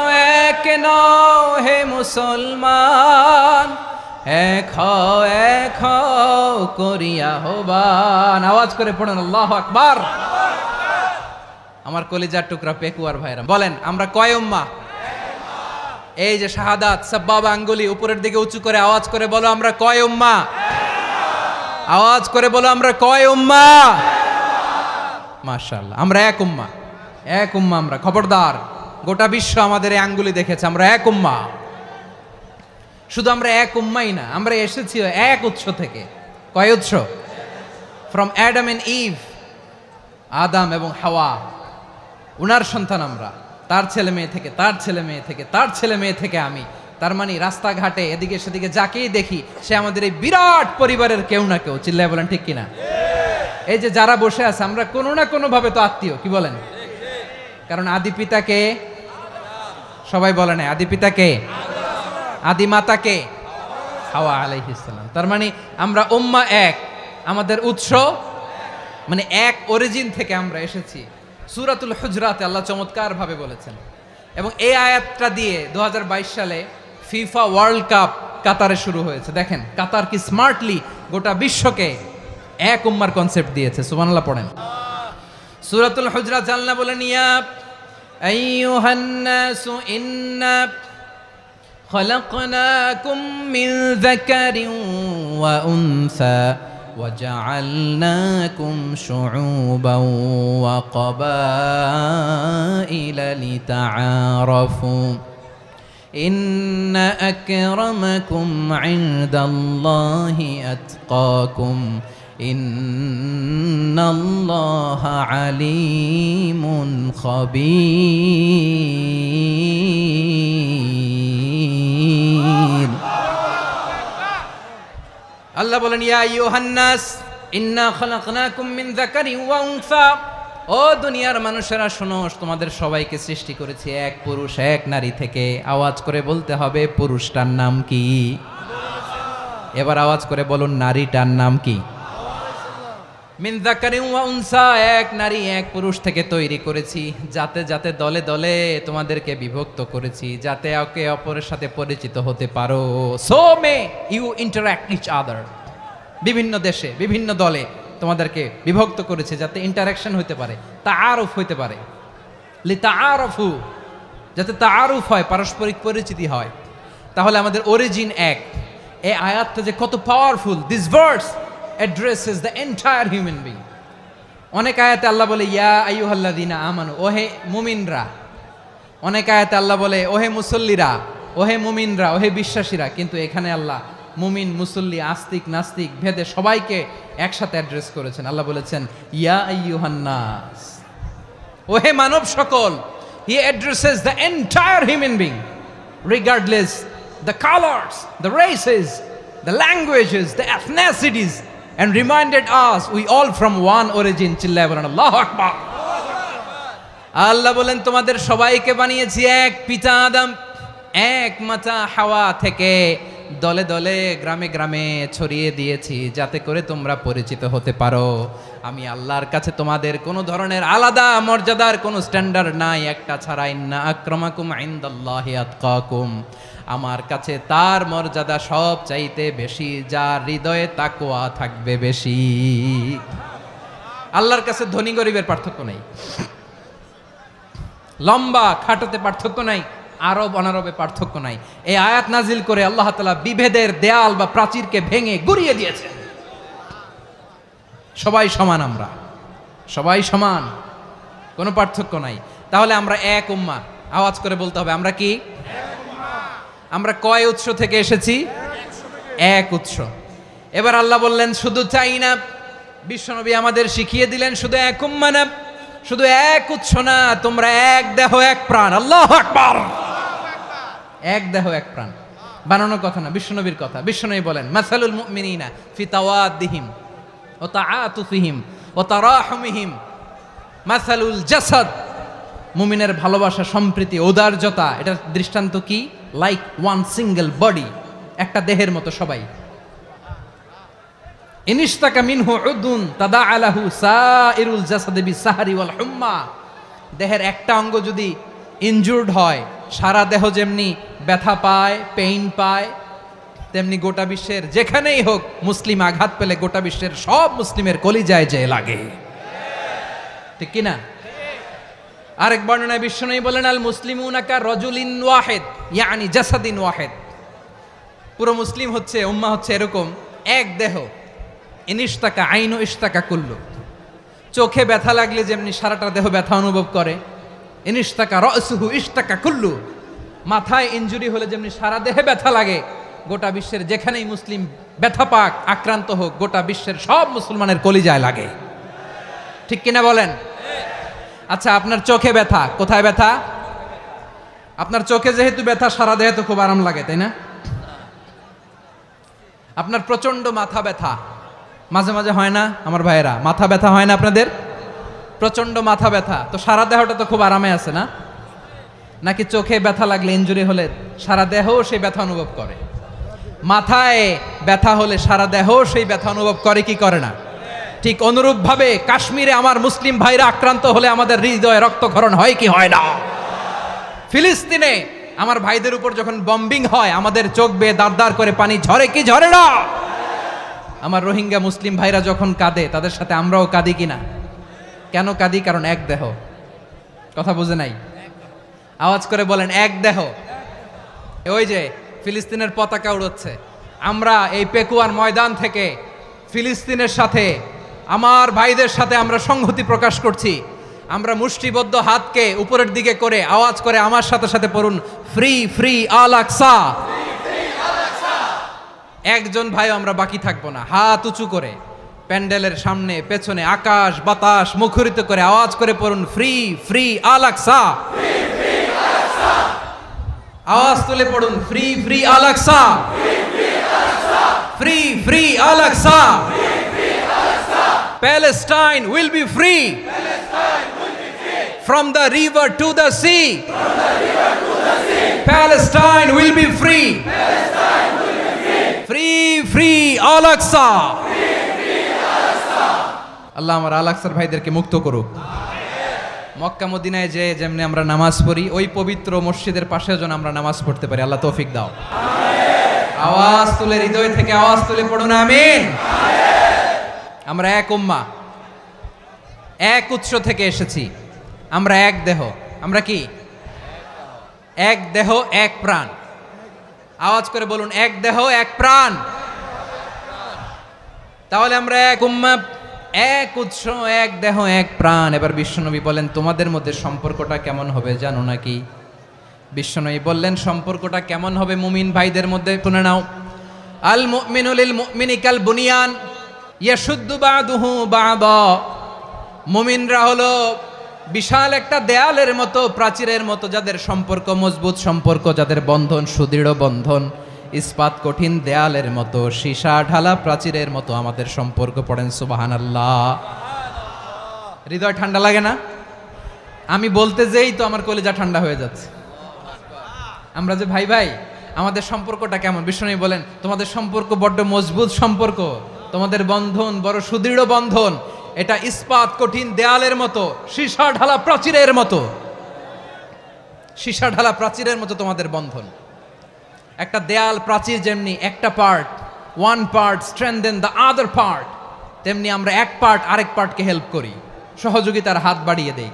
এক নও হে মুসলমান, এক হও করিয়া আহ্বান। আওয়াজ করে পড়ুন আল্লাহু আকবার। আমার কলিজার টুকরা পেকুয়ার ভাইরা বলেন, আমরা কয় উম্মাহ? এই যে শাহাদাত, সাব্বাবা আঙ্গুলি উপরের দিকে উঁচু করে আওয়াজ করে বলো, আমরা কয় উম্মাহ? আওয়াজ করে বলো, আমরা কয় উম্মাহ? মাশাআল্লাহ, আমরা এক উম্মাহ, এক উম্মাহ আমরা। খবরদার গোটা বিশ্ব আমাদের এই আঙ্গুলি দেখেছে, আমরা এক উম্মাহ। শুধু আমরা এক উম্মাই না, আমরা এসেছি এক উৎস থেকে। কয় উৎস? ফ্রম অ্যাডাম এন্ড ইভ, আদাম এবং হাওয়া, উনার সন্তান আমরা। তার ছেলে মেয়ে থেকে, তার ছেলে মেয়ে থেকে, তার ছেলে মেয়ে থেকে আমি। তার মানে রাস্তাঘাটে এদিকে সেদিকে যাকেই দেখি সে আমাদের এই বিরাট পরিবারের কেউ না কেউ। চিল্লায় বলেন ঠিক কিনা? এই যে যারা বসে আছে আমরা কোনো না কোনো ভাবে তো আত্মীয়, কি বলেন? কারণ আদি পিতাকে সবাই বলে না, আদি পিতাকে, আদি মাতাকে হাওয়া আলাইহিস সালাম। তার মানে আমরা উম্মাহ এক, আমাদের উৎস মানে এক অরিজিন থেকে আমরা এসেছি। সূরাতুল হুজরাতে আল্লাহ চমৎকার ভাবে বলেছেন। এবং এই আয়াতটা দিয়ে 2022 সালে ফিফা ওয়ার্ল্ড কাপ কাতারে শুরু হয়েছে। দেখেন কাতার কি স্মার্টলি গোটা বিশ্বকে এক উম্মার কনসেপ্ট দিয়েছে। সুবহানাল্লাহ পড়েন। সূরাতুল হুজরাত আল্লাহ বলেন, ইয়া আইয়ুহান নাসু ইন্না খলাকনাকুম মিন যাকারিন ওয়া উনসা وجعلناكم شعوبا وقبائل لتعارفوا إن أكرمكم عند الله أتقاكم إن الله عليم خبير। আল্লাহ বলেন, ইয়া আইয়ুহান নাস ইন্না খলাকনাকুম মিন যাকারিন ওয়া উনসা, ও দুনিয়ার মানুষেরা শোনো, তোমাদের সবাইকে সৃষ্টি করেছি এক পুরুষ এক নারী থেকে। আওয়াজ করে বলতে হবে পুরুষটার নাম কি? এবার আওয়াজ করে বলুন নারীটার নাম কি? মিন যাকারিন ওয়া উনসা, এক নারী এক পুরুষ থেকে তৈরি করেছি। যাতে যাতে দলে দলে তোমাদেরকে বিভক্ত করেছি, যাতে একে অপরের সাথে পরিচিত হতে পারো। So may you interact each other. বিভিন্ন দেশে বিভিন্ন দলে তোমাদেরকে বিভক্ত করেছে যাতে ইন্টারাকশন হতে পারে, তাআরুফ হতে পারে। লিতাআরফু, যাতে তাআরুফ হয়, পারস্পরিক পরিচিতি হয়। তাহলে আমাদের অরিজিন এক। এই আয়াতটা যে কত powerful! This verse addresses the entire human being. অনেক আয়াতে আল্লাহ বলে ইয়া আইয়ুহাল্লাযীনা আমানু, ওহে মুমিনরা। অনেক আয়াতে আল্লাহ বলে ওহে মুসল্লিরা, ওহে মুমিনরা, ওহে বিশ্বাসীরা। কিন্তু এখানে আল্লাহ মুমিন মুসল্লি আস্তিক নাস্তিক ভেদে সবাইকে একসাথে অ্যাড্রেস করেছেন। আল্লাহ বলেছেন ইয়া আইয়ুহান নাস, ওহে মানব সকল। He addresses the entire human being regardless the colors, the races, the languages, the ethnicities, and reminded us we all from one origin. চিল্লায় বলেন আল্লাহু আকবার। আল্লাহ বলেন তোমাদের সবাইকে বানিয়েছি এক পিতা আদম, এক মাতা হাওয়া থেকে। দলে দলে গ্রামে গ্রামে ছড়িয়ে দিয়েছি যাতে করে তোমরা পরিচিত হতে পারো। আমি আল্লাহর কাছে তোমাদের কোনো ধরনের আলাদা মর্যাদার কোনো স্ট্যান্ডার্ড নাই একটা ছাড়া। ইন্না আক্রামাকুম ইনদাল্লাহি আতকাকুম, আমার কাছে তার মর্যাদা সব চাইতে বেশি যার হৃদয়ে তাকওয়া থাকবে বেশি। আল্লাহর কাছে ধনী গরিবের পার্থক্য নাই, লম্বা খাটোতে পার্থক্য নাই, আরব অনারবে পার্থক্য নাই। এই আয়াত নাজিল করে আল্লাহ তাআলা বিভেদের দেয়াল বা প্রাচীরকে ভেঙে গুড়িয়ে দিয়েছেন। সবাই সমান, আমরা সবাই সমান, কোনো পার্থক্য নাই। তাহলে আমরা এক উম্মাহ। আওয়াজ করে বলতে হবে আমরা কি? আমরা কয় উৎস থেকে এসেছি? এক উৎস। এবার আল্লাহ বললেন শুধু চাই না, বিশ্বনবী আমাদের শিখিয়ে দিলেন শুধু এক উম্মাহ না, শুধু এক উৎস না, তোমরা এক দেহ এক প্রাণ। আল্লাহু আকবার। এক দেহ এক প্রাণ বানানোর কথা না, বিশ্বনবীর কথা। বিশ্বনবী বলেন মাসালুল মুমিনিনা ফি তাওয়াদ্দিহিম ওয়া তাআতুফিহিম ওয়া তারাহুমিহিম মাসালুল জাসাদ। মুমিনের ভালোবাসা, সম্প্রীতি, ঔদার্যতা, এটার দৃষ্টান্ত কি? লাইক ওয়ান সিঙ্গেল বডি, একটা দেহের মতো সবাই। ইনিশতাকা মিনহু উদুন তাদাআ লাহু সাইরুল জাসাদি বিসাহরি ওয়াল হুম্মা। দেহের একটা অঙ্গ যদি ইনজুর্ড হয়, সারা দেহ যেমনি ব্যথা পায়, পেইন পায়, তেমনি গোটা বিশ্বের যেখানেই হোক মুসলিম আঘাত পেলে গোটা বিশ্বের সব মুসলিমের কলিজায় যে লাগে, ঠিক কিনা? আরেক বর্ণনায় বিশ্বনবী বলেন আল মুসলিমুনা কা রাজুলিন ওয়াহিদ ইয়ানি জাসাদিন ওয়াহিদ। পুরো মুসলিম হচ্ছে, উম্মাহ হচ্ছে এরকম এক দেহ। ইনিশতাকা আইনু ইশতাকা কুল্লু। চোখে ব্যথা লাগলে যেমনি সারাটা দেহ ব্যথা অনুভব করে, ইনিশতাকা রাসুহু ইশতাকা কুল্লু, মাথায় ইনজুরি হলে যেমনি সারা দেহে ব্যথা লাগে, গোটা বিশ্বের যেখানেই মুসলিম ব্যথা পাক, আক্রান্ত হোক, গোটা বিশ্বের সব মুসলমানের কলিজায় লাগে। ঠিক কিনা বলেন? আচ্ছা, আপনার চোখে ব্যথা, কোথায় ব্যথা? আপনার চোখে যেহেতু ব্যথা, সারা দেহে তো খুব আরাম লাগে, তাই না? আপনার প্রচন্ড মাথা ব্যথা মাঝে মাঝে হয় না আমার ভাইয়েরা? মাথা ব্যথা হয় না আপনাদের? প্রচন্ড মাথা ব্যথা, তো সারা দেহটা তো খুব আরামে আছে না? নাকি চোখে ব্যথা লাগলে, ইনজুরি হলে সারা দেহ সেই ব্যথা অনুভব করে? মাথায় ব্যথা হলে সারা দেহ সেই ব্যথা অনুভব করে কি করে না? ঠিক অনুরূপভাবে কাশ্মীরে আমার মুসলিম ভাইরা আক্রান্ত হলে আমাদের হৃদয়ে রক্তক্ষরণ হয় কি হয় না? ফিলিস্তিনে আমার ভাইদের উপর যখন বম্বিং হয়, আমাদের চোখ বেয়ে দাঁড় দাঁড় করে পানি ঝরে কি ঝরে না? আমার রোহিঙ্গা মুসলিম ভাইরা যখন কাঁদে, তাদের সাথে আমরাও কাঁদি কিনা? কেন কাঁদি? কারণ এক দেহ। কথা বুঝে নাই? আওয়াজ করে বলেন, এক দেহ। ওই যে ফিলিস্তিনের পতাকা উড়োচ্ছে, আমরা এই পেকুয়ার ময়দান থেকে ফিলিস্তিনের সাথে, আমার ভাইদের সাথে আমরা সংহতি প্রকাশ করছি। আমরা মুষ্টিবদ্ধ হাতকে উপরের দিকে করে আওয়াজ করে আমার সাথে সাথে পড়ুন, ফ্রি ফ্রি আল আকসা। একজন ভাই আমরা বাকি থাকবো না। হাত উঁচু করে প্যান্ডেলের সামনে পেছনে আকাশ বাতাস মুখরিত করে আওয়াজ করে পড়ুন, ফ্রি ফ্রি আল আকসা। আওয়াজ তুলে পড়ুন, free free Al Aqsa, free free Al Aqsa. Palestine will be free from the river to the sea. Palestine will be free. Free free Al Aqsa. আল্লাহ আমার আল আকসার ভাইদেরকে মুক্ত করুক। মক্কা মদিনায় যে যেমনি আমরা নামাজ পড়ি, ওই পবিত্র মসজিদের পাশে যেন আমরা নামাজ পড়তে পারি। আল্লাহ তৌফিক দাও। আওয়াজ তুলে, হৃদয় থেকে আওয়াজ তুলে পড়ুন আমিন। আমরা এক উম্মা, এক উৎস থেকে এসেছি, আমরা এক দেহ। আমরা কি? এক দেহ এক প্রাণ। আওয়াজ করে বলুন, এক দেহ এক প্রাণ। তাহলে আমরা এক উম্মা, এক উৎস, এক দেহ এক প্রাণ। এবার বিশ্বনবী বলেন, তোমাদের মধ্যে সম্পর্কটা কেমন হবে জানো নাকি? বিশ্বনবী বললেন, সম্পর্কটা কেমন হবে মুমিন ভাইদের মধ্যে? শুনে নাও, আল মুমিনু লিল মুমিনি কাল বুনিয়ান ইয়াশুদ্দু বাদুহু বাদা। মুমিনরা হলো বিশাল একটা দেয়ালের মতো, প্রাচীরের মতো, যাদের সম্পর্ক মজবুত সম্পর্ক, যাদের বন্ধন সুদৃঢ় বন্ধন, ইস্পাত কঠিন দেয়ালের মতো, সীসা ঢালা প্রাচীরের মতো আমাদের সম্পর্ক। পড়েন সুবহানাল্লাহ। হৃদয় ঠান্ডা লাগে না? আমি বলতে যেই তো আমার কলিজা ঠান্ডা হয়ে যাচ্ছে। আমরা যে ভাই ভাই, আমাদের সম্পর্কটা কেমন? বিষ্ণু বলেন, তোমাদের সম্পর্ক বড্ড মজবুত সম্পর্ক, তোমাদের বন্ধন বড় সুদৃঢ় বন্ধন, এটা ইস্পাত কঠিন দেয়ালের মতো, সীসা ঢালা প্রাচীরের মতো। সীসা ঢালা প্রাচীরের মতো তোমাদের বন্ধন। একটা দেয়াল প্রাচীর যেমনি একটা part, one part strengthen the other part, তেমনি আমরা এক পার্ট আরেক পার্টকে হেল্প করি, সহযোগিতার হাত বাড়িয়ে দেই।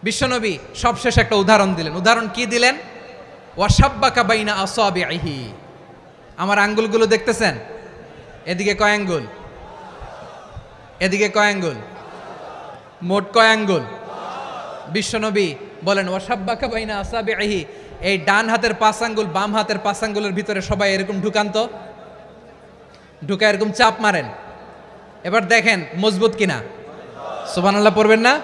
বিশ্বনবী সবশেষ একটা উদাহরণ দিলেন। উদাহরণ কি দিলেন? ওয়াসাব্বাকা বাইনা আসাবিহি। আমার আঙ্গুলগুলো দেখতেছেন? এদিকে কয় আঙ্গুল? এদিকে কয় আঙ্গুল? মোট কয় আঙ্গুল? বিশ্বনবী বলেন, ওয়াসাব্বাকা বাইনা আসাবিহি। এই ডান হাতের 5 আঙ্গুল বাম হাতের 5 আঙ্গুলের ভিতরে সবাই এরকম ঢুকান তো, ঢুকা এরকম চাপ মারেন। এবার দেখেন মজবুত কিনা। সুবহানাল্লাহ পড়বেন না?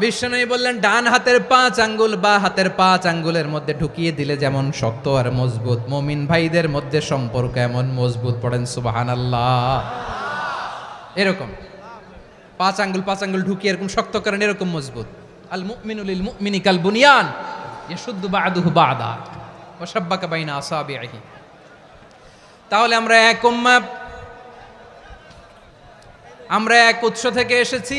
বিশ্বনবী বললেন, ডান হাতের 5 আঙ্গুল বা হাতের 5 আঙ্গুলের মধ্যে ঢুকিয়ে দিলে যেমন শক্ত আর মজবুত, মুমিন ভাইদের মধ্যে সম্পর্ক এমন মজবুত। পড়েন সুবহানাল্লাহ। এরকম 5 আঙ্গুল ঢুকিয়ে এরকম শক্ত করেন, এরকম মজবুত। আল মুমিনু লিল মুমিনি কাল বুনিয়ান ইয়াশুদ্দু বা'দুহু বা'দা ওয়া শাব্বাকা বাইনা আসাবিহি। তাহলে আমরা এক উম্মাহ, আমরা এক উৎস থেকে এসেছি,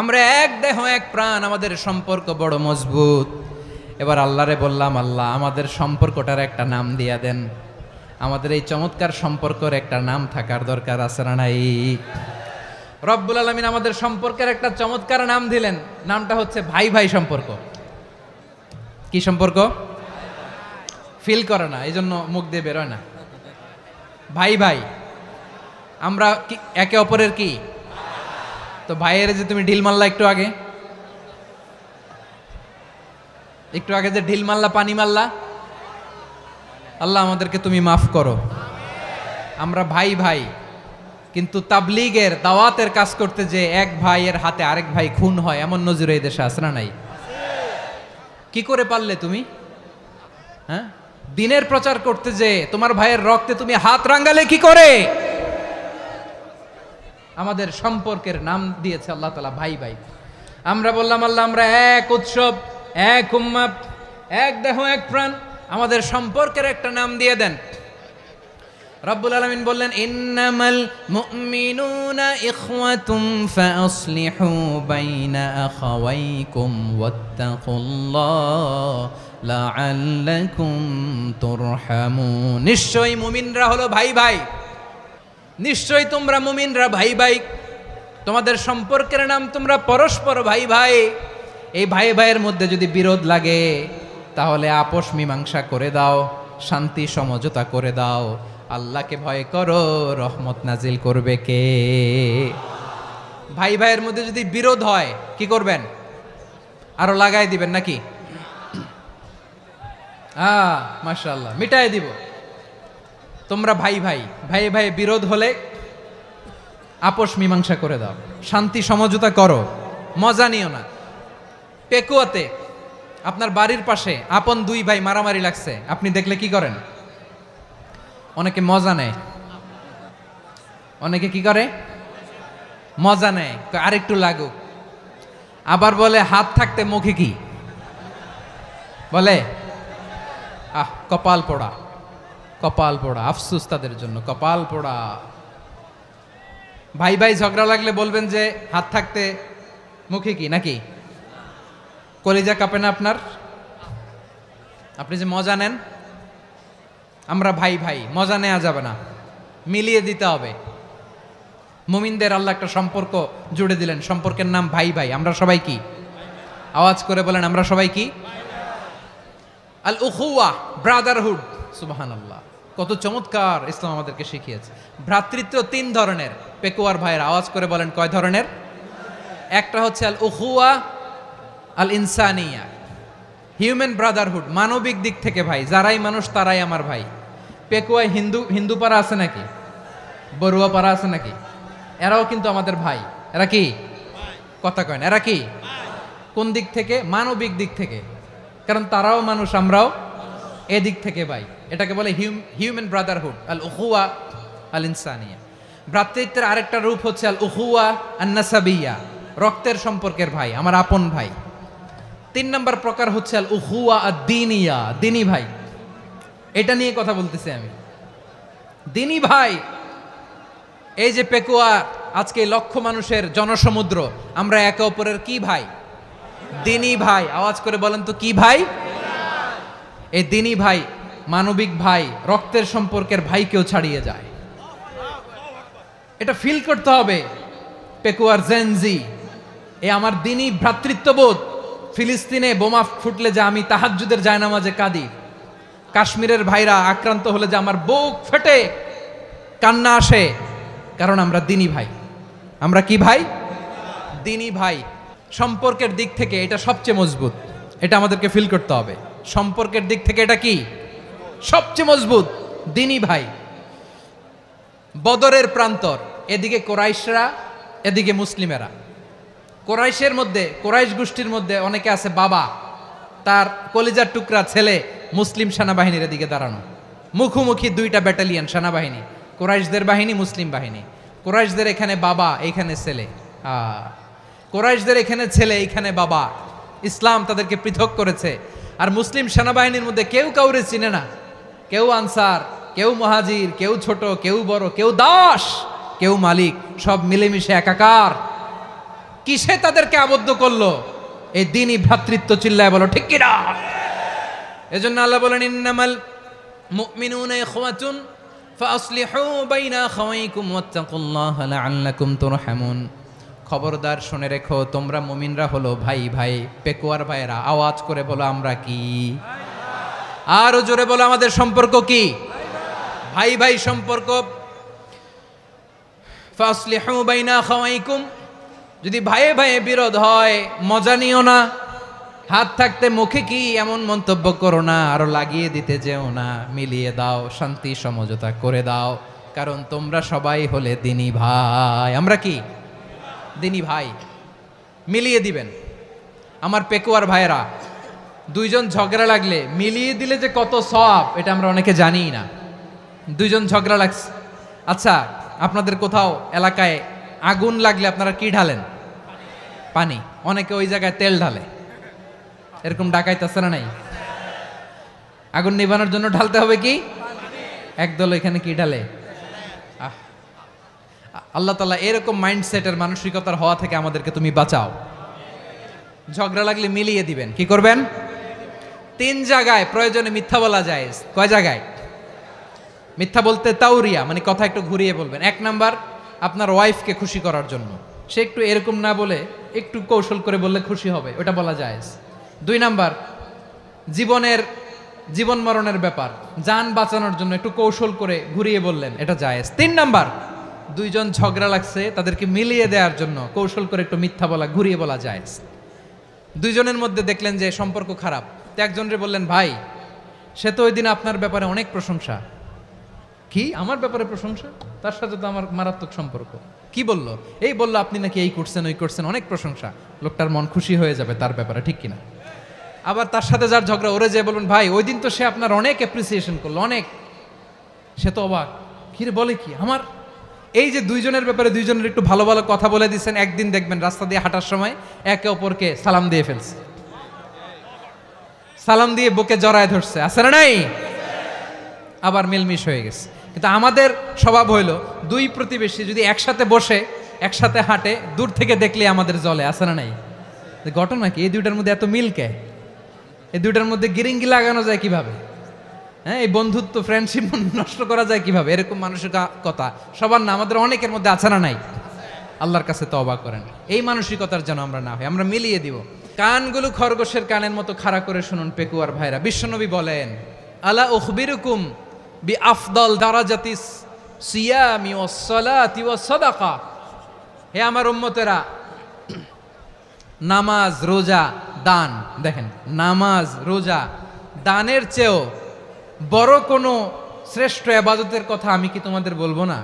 আমরা এক দেহ এক প্রাণ, আমাদের সম্পর্ক বড় মজবুত। এবার আল্লাহরে বললাম, আল্লাহ আমাদের সম্পর্কটার একটা নাম দিয়া দেন। আমাদের এই চমৎকার সম্পর্কের একটা নাম থাকার দরকার আছে না নাই? রব্বুল আলামিন আমাদের সম্পর্কের একটা চমৎকার নাম দিলেন। নামটা হচ্ছে ভাই ভাই সম্পর্ক। কি সম্পর্ক? ফিল করে না, এই জন্য মুখ দিয়ে বেরোয় না। ভাই ভাই, আমরা একে অপরের কি? তো ভাইয়ের যে তুমি ঢিল মারলা একটু আগে, একটু আগে যে ঢিল মারলা, পানি মারলা, আল্লাহ আমাদেরকে তুমি মাফ করো। আমরা ভাই ভাই, কিন্তু তাবলীগের দাওয়াতের কাজ করতে যে এক ভাইয়ের হাতে আরেক ভাই খুন হয়, এমন নজির এই দেশে আছে না নাই? কি করে পারলে তুমি? হ্যাঁ, দিনের প্রচার করতে যে তোমার ভাইয়ের রক্তে তুমি হাত রাঙ্গালে কি করে? আমাদের সম্পর্কের নাম দিয়েছে আল্লাহ তাআলা ভাই ভাই। আমরা বললাম আল্লাহ আমরা এক উৎসব, এক উম্মাহ, এক দেহ, এক প্রাণ, আমাদের সম্পর্কের একটা নাম দিয়ে দেন। রব্বুল আলামিন বললেন ইন্নামাল মুমিনুনা ইখওয়াতুম ফাসলিহু বাইনা আখাওয়াইকুম ওয়াত্তাকুল্লাহ লাআল্লাকুম তুরহামুন। নিশ্চয়ই মুমিনরা হলো ভাই ভাই, নিশ্চয়ই তোমরা মুমিনরা ভাই ভাই, তোমাদের সম্পর্কের নাম তোমরা পরস্পর ভাই ভাই। এই ভাই ভাইয়ের মধ্যে যদি বিরোধ লাগে তাহলে আপোষ মীমাংসা করে দাও, শান্তি সমঝোতা করে দাও। আল্লাহকে ভয় করো, রহমত নাজিল করবে কে? ভাই ভাইয়ের মধ্যে যদি বিরোধ হয় কি করবেন? আরো লাগাই দিবেন নাকি? মাশাআল্লাহ, মিটাই দিব। তোমরা ভাই ভাই, ভাই ভাই বিরোধ হলে আপোষ মীমাংসা করে দাও, শান্তি সমঝোতা করো, মজা নিও না। পেকুয়াতে আপনার বাড়ির পাশে আপন দুই ভাই মারামারি লাগছে, আপনি দেখলে কি করেন? অনেকে মজা নেয়, অনেকে কি করে? মজা নেয়, আরেকটু লাগুক। আবার বলে হাত থাকতে মুখে কি বলে? কপাল পোড়া, কপাল পোড়া, আফসোস তাদের জন্য, কপাল পোড়া। ভাই ভাই ঝগড়া লাগলে বলবেন যে হাত থাকতে মুখে কি, নাকি? কলিজা কাঁপে না আপনার? আপনি যে মজা নেন। আমরা ভাই ভাই, মজা নেওয়া যাবে না, মিলিয়ে দিতে হবে। মুমিনদের আল্লাহ একটা সম্পর্ক জুড়ে দিলেন, সম্পর্কের নাম ভাই ভাই। আমরা সবাই কি? আওয়াজ করে বলেন, আমরা সবাই কি? আল উখুয়া, ব্রাদারহুড। সুবহানাল্লাহ, কত চমৎকার ইসলাম আমাদেরকে শিখিয়েছে। ভ্রাতৃত্ব তিন ধরনের। পেকুয়ার ভাইয়ের আওয়াজ করে বলেন কয় ধরনের? একটা হচ্ছে আল উখুয়া আল ইনসানিয়া, হিউম্যান ব্রাদারহুড, মানবিক দিক থেকে ভাই, যারাই মানুষ তারাই আমার ভাই। পেকুয়ায় হিন্দু পাড়া আছে নাকি? বড়ুয়া পাড়া আছে নাকি? এরাও কিন্তু আমাদের ভাই। এরা কি? কথা কয় না, এরা কি? কোন দিক থেকে? মানবিক দিক থেকে, কারণ তারাও মানুষ, আমরাও এদিক থেকে ভাই। এটাকে বলে হিউম্যান ব্রাদারহুড, আল উখুয়া আল ইনসানিয়া। ভ্রাতৃত্বের আরেকটা রূপ হচ্ছে আল উখুয়া আন নাসাবিয়া, রক্তের সম্পর্কের ভাই, আমার আপন ভাই। তিন নম্বর প্রকার হচ্ছে আল উখুয়া আদ দীনিয়া, দিনী ভাই। এটা নিয়ে কথা বলতেছি আমি, দিনী ভাই। এই যে পেকুয়া, আজকে লক্ষ মানুষের জনসমুদ্র, আমরা একে অপরের কি ভাই? দিনী ভাই। আওয়াজ করে বলেন তো কি ভাই? এই দিনী ভাই, মানবিক ভাই, রক্তের সম্পর্কের ভাইকেও ছাড়িয়ে যায়। এটা ফিল করতে হবে। পেকুয়ার জেনজি, এ আমার দিনী ভ্রাতৃত্ববোধ। ফিলিস্তিনে বোমা ফুটলে যে আমি তাহাজ্জুদের জায়নামাজে কাঁদি, কাশ্মীরের ভাইরা আক্রান্ত হলে যে আমার বুক ফেটে কান্না আসে, কারণ আমরা দিনী ভাই। আমরা কি ভাই? দিনী ভাই। সম্পর্কের দিক থেকে এটা সবচেয়ে মজবুত, এটা আমাদেরকে ফিল করতে হবে। সম্পর্কের দিক থেকে এটা কি? সবচেয়ে মজবুত, দিনী ভাই। বদরের প্রান্তর, এদিকে কোরাইশরা, এদিকে মুসলিমেরা। কোরাইশের মধ্যে, কোরাইশ গোষ্ঠীর মধ্যে অনেকে আছে বাবা, তার কলিজার টুকরা ছেলে মুসলিম সেনাবাহিনীর এদিকে দাঁড়ানো, মুখোমুখি দুইটা ব্যাটালিয়ন সেনাবাহিনী, কোরাইশদের বাহিনী, মুসলিম বাহিনী। কোরাইশদের এখানে বাবা, এইখানে ছেলে। কোরাইশদের এখানে ছেলে, এইখানে বাবা। ইসলাম তাদেরকে পৃথক করেছে। আর মুসলিম সেনাবাহিনীর মধ্যে কেউ কাউরে চিনে না, কেউ আনসার, কেউ মুহাজির, কেউ ছোট, কেউ বড়, কেউ দাস, কেউ মালিক, সব মিলেমিশে একাকার। কিসে তাদেরকে আবদ্ধ করলো? এই দিনই ভ্রাতৃত্ব। চিল্লায় বলো ঠিক কিনা? এজন্য আল্লাহ বলেন ইন্নামাল মুমিনুনা ইখওয়াতুন ফাসলিহু বাইনা আখাওয়াইকুম ওয়াত্তাকুল্লাহা লাআল্লাকুম তুরহামুন। খবরদার শুনে রেখো, তোমরা মুমিনরা হলো ভাই ভাই। পেকুয়ার ভাইরা আওয়াজ করে বলো আমরা কি? আরো জোরে বলো আমাদের সম্পর্ক কি? ভাই ভাই সম্পর্ক। ফাসলিহু বাইনা আখাওয়াইকুম, যদি ভাইয়ে ভাইয়ে বিরোধ হয় মজা নিও না, হাত থাকতে মুখে কি এমন মন্তব্য করো না, আরো লাগিয়ে দিতে যেও না, মিলিয়ে দাও, শান্তি সমঝোতা করে দাও, কারণ তোমরা সবাই হলে দিনী ভাই। আমরা কি দিনী ভাই? মিলিয়ে দিবেন। আমার পেকুয়ার ভাইরা, দুইজন ঝগড়া লাগলে মিলিয়ে দিলে যে কত সওয়াব, এটা আমরা অনেকে জানিই না। দুইজন ঝগড়া লাগছে, আচ্ছা আপনাদের কোথাও এলাকায় আগুন লাগলে আপনারা কি ঢালেন? পানি। অনেকে ওই জায়গায় তেল ঢালে, এরকম ডাকাইতেছে না নাই? আগুন নিভানোর জন্য ঢালতে হবে কি? একদল এখানে কি ঢালে? আল্লাহ তাআলা এরকম মাইন্ডসেটের মানসিকতার হওয়া থেকে আমাদেরকে তুমি বাঁচাও। ঝগড়া লাগলে মিলিয়ে দিবেন। কি করবেন? 3 জায়গায় প্রয়োজনে মিথ্যা বলা যায়। কয় জায়গায় মিথ্যা বলতে? তাউরিয়া, মানে কথা একটু ঘুরিয়ে বলবেন। 1 নাম্বার, আপনার ওয়াইফকে খুশি করার জন্য, সে একটু এরকম না বলে একটু কৌশল করে বললে খুশি হবে, ওটা বলা যায়। 2 নাম্বার, জীবন মরণের ব্যাপার, জান বাঁচানোর জন্য একটু কৌশল করে ঘুরিয়ে বললেন, এটা জায়েজ। 3 নাম্বার, দুইজন ঝগড়া লাগছে তাদেরকে মিলিয়ে দেওয়ার জন্য কৌশল করে একটু মিথ্যা বলা, ঘুরিয়ে বলা জায়েজ। দুইজনের মধ্যে দেখলেন যে সম্পর্ক খারাপ, তো একজনরে বললেন, ভাই সে তো ওই দিন আপনার ব্যাপারে অনেক প্রশংসা। কি আমার ব্যাপারে প্রশংসা? তার সাথে তো আমার মারাত্মক সম্পর্ক। কি বললো? এই বললো আপনি নাকি এই করছেন ওই করছেন, অনেক প্রশংসা। লোকটার মন খুশি হয়ে যাবে তার ব্যাপারে, ঠিক কিনা? আবার তার সাথে যার ঝগড়া, ওরে যে বলবেন, ভাই ওই দিন তো সে আপনার অনেক অ্যাপ্রিসিয়েশন করলো, অনেক। সে তো অবাক, কিরে বলে কি আমার? এই যে দুইজনের ব্যাপারে দুইজনের একটু ভালো ভালো কথা বলে দিচ্ছেন, একদিন দেখবেন রাস্তা দিয়ে হাঁটার সময় একে অপরকে সালাম দিয়ে ফেলছে, সালাম দিয়ে বুকে জড়ায় ধরছে, আছে না নাই? আবার মিলমিশ হয়ে গেছে। কিন্তু আমাদের স্বভাব হইল, দুই প্রতিবেশী যদি একসাথে বসে একসাথে হাঁটে, দূর থেকে দেখলে আমাদের জলে, আছে না নাই? ঘটনা কি? এই দুইটার মধ্যে এত মিল কে? এই দুইটার মধ্যে গিরিঙ্গি লাগানো যায় কিভাবে? হ্যাঁ, এই বন্ধুত্ব ফ্রেন্ডশিপ নষ্ট করা যায় কিভাবে? এরকম মানসিকতা সবার না, আমাদের অনেকের মধ্যে আছে না নাই? আল্লাহর কাছে তওবা করেন, এই মানসিকতার যেন আমরা না হই, আমরা মিলিয়ে দিব। কানগুলো খরগোশের কানের মতো খাড়া করে শুনুন পেকুয়ার ভাইরা। বিশ্বনবী বলেন, আলা উখবিরুকুম বি আফদল দারাজাতিস সিয়ামি ওয়াস সালাতি ওয়াস সাদাকা। হে আমার উম্মতেরা, নামাজ, রোজা, দান, দেখেন নামাজ, রোজা, দানের চেয়েও বড় কোনো শ্রেষ্ঠ ইবাদতের কথা আমি কি তোমাদের বলবো না?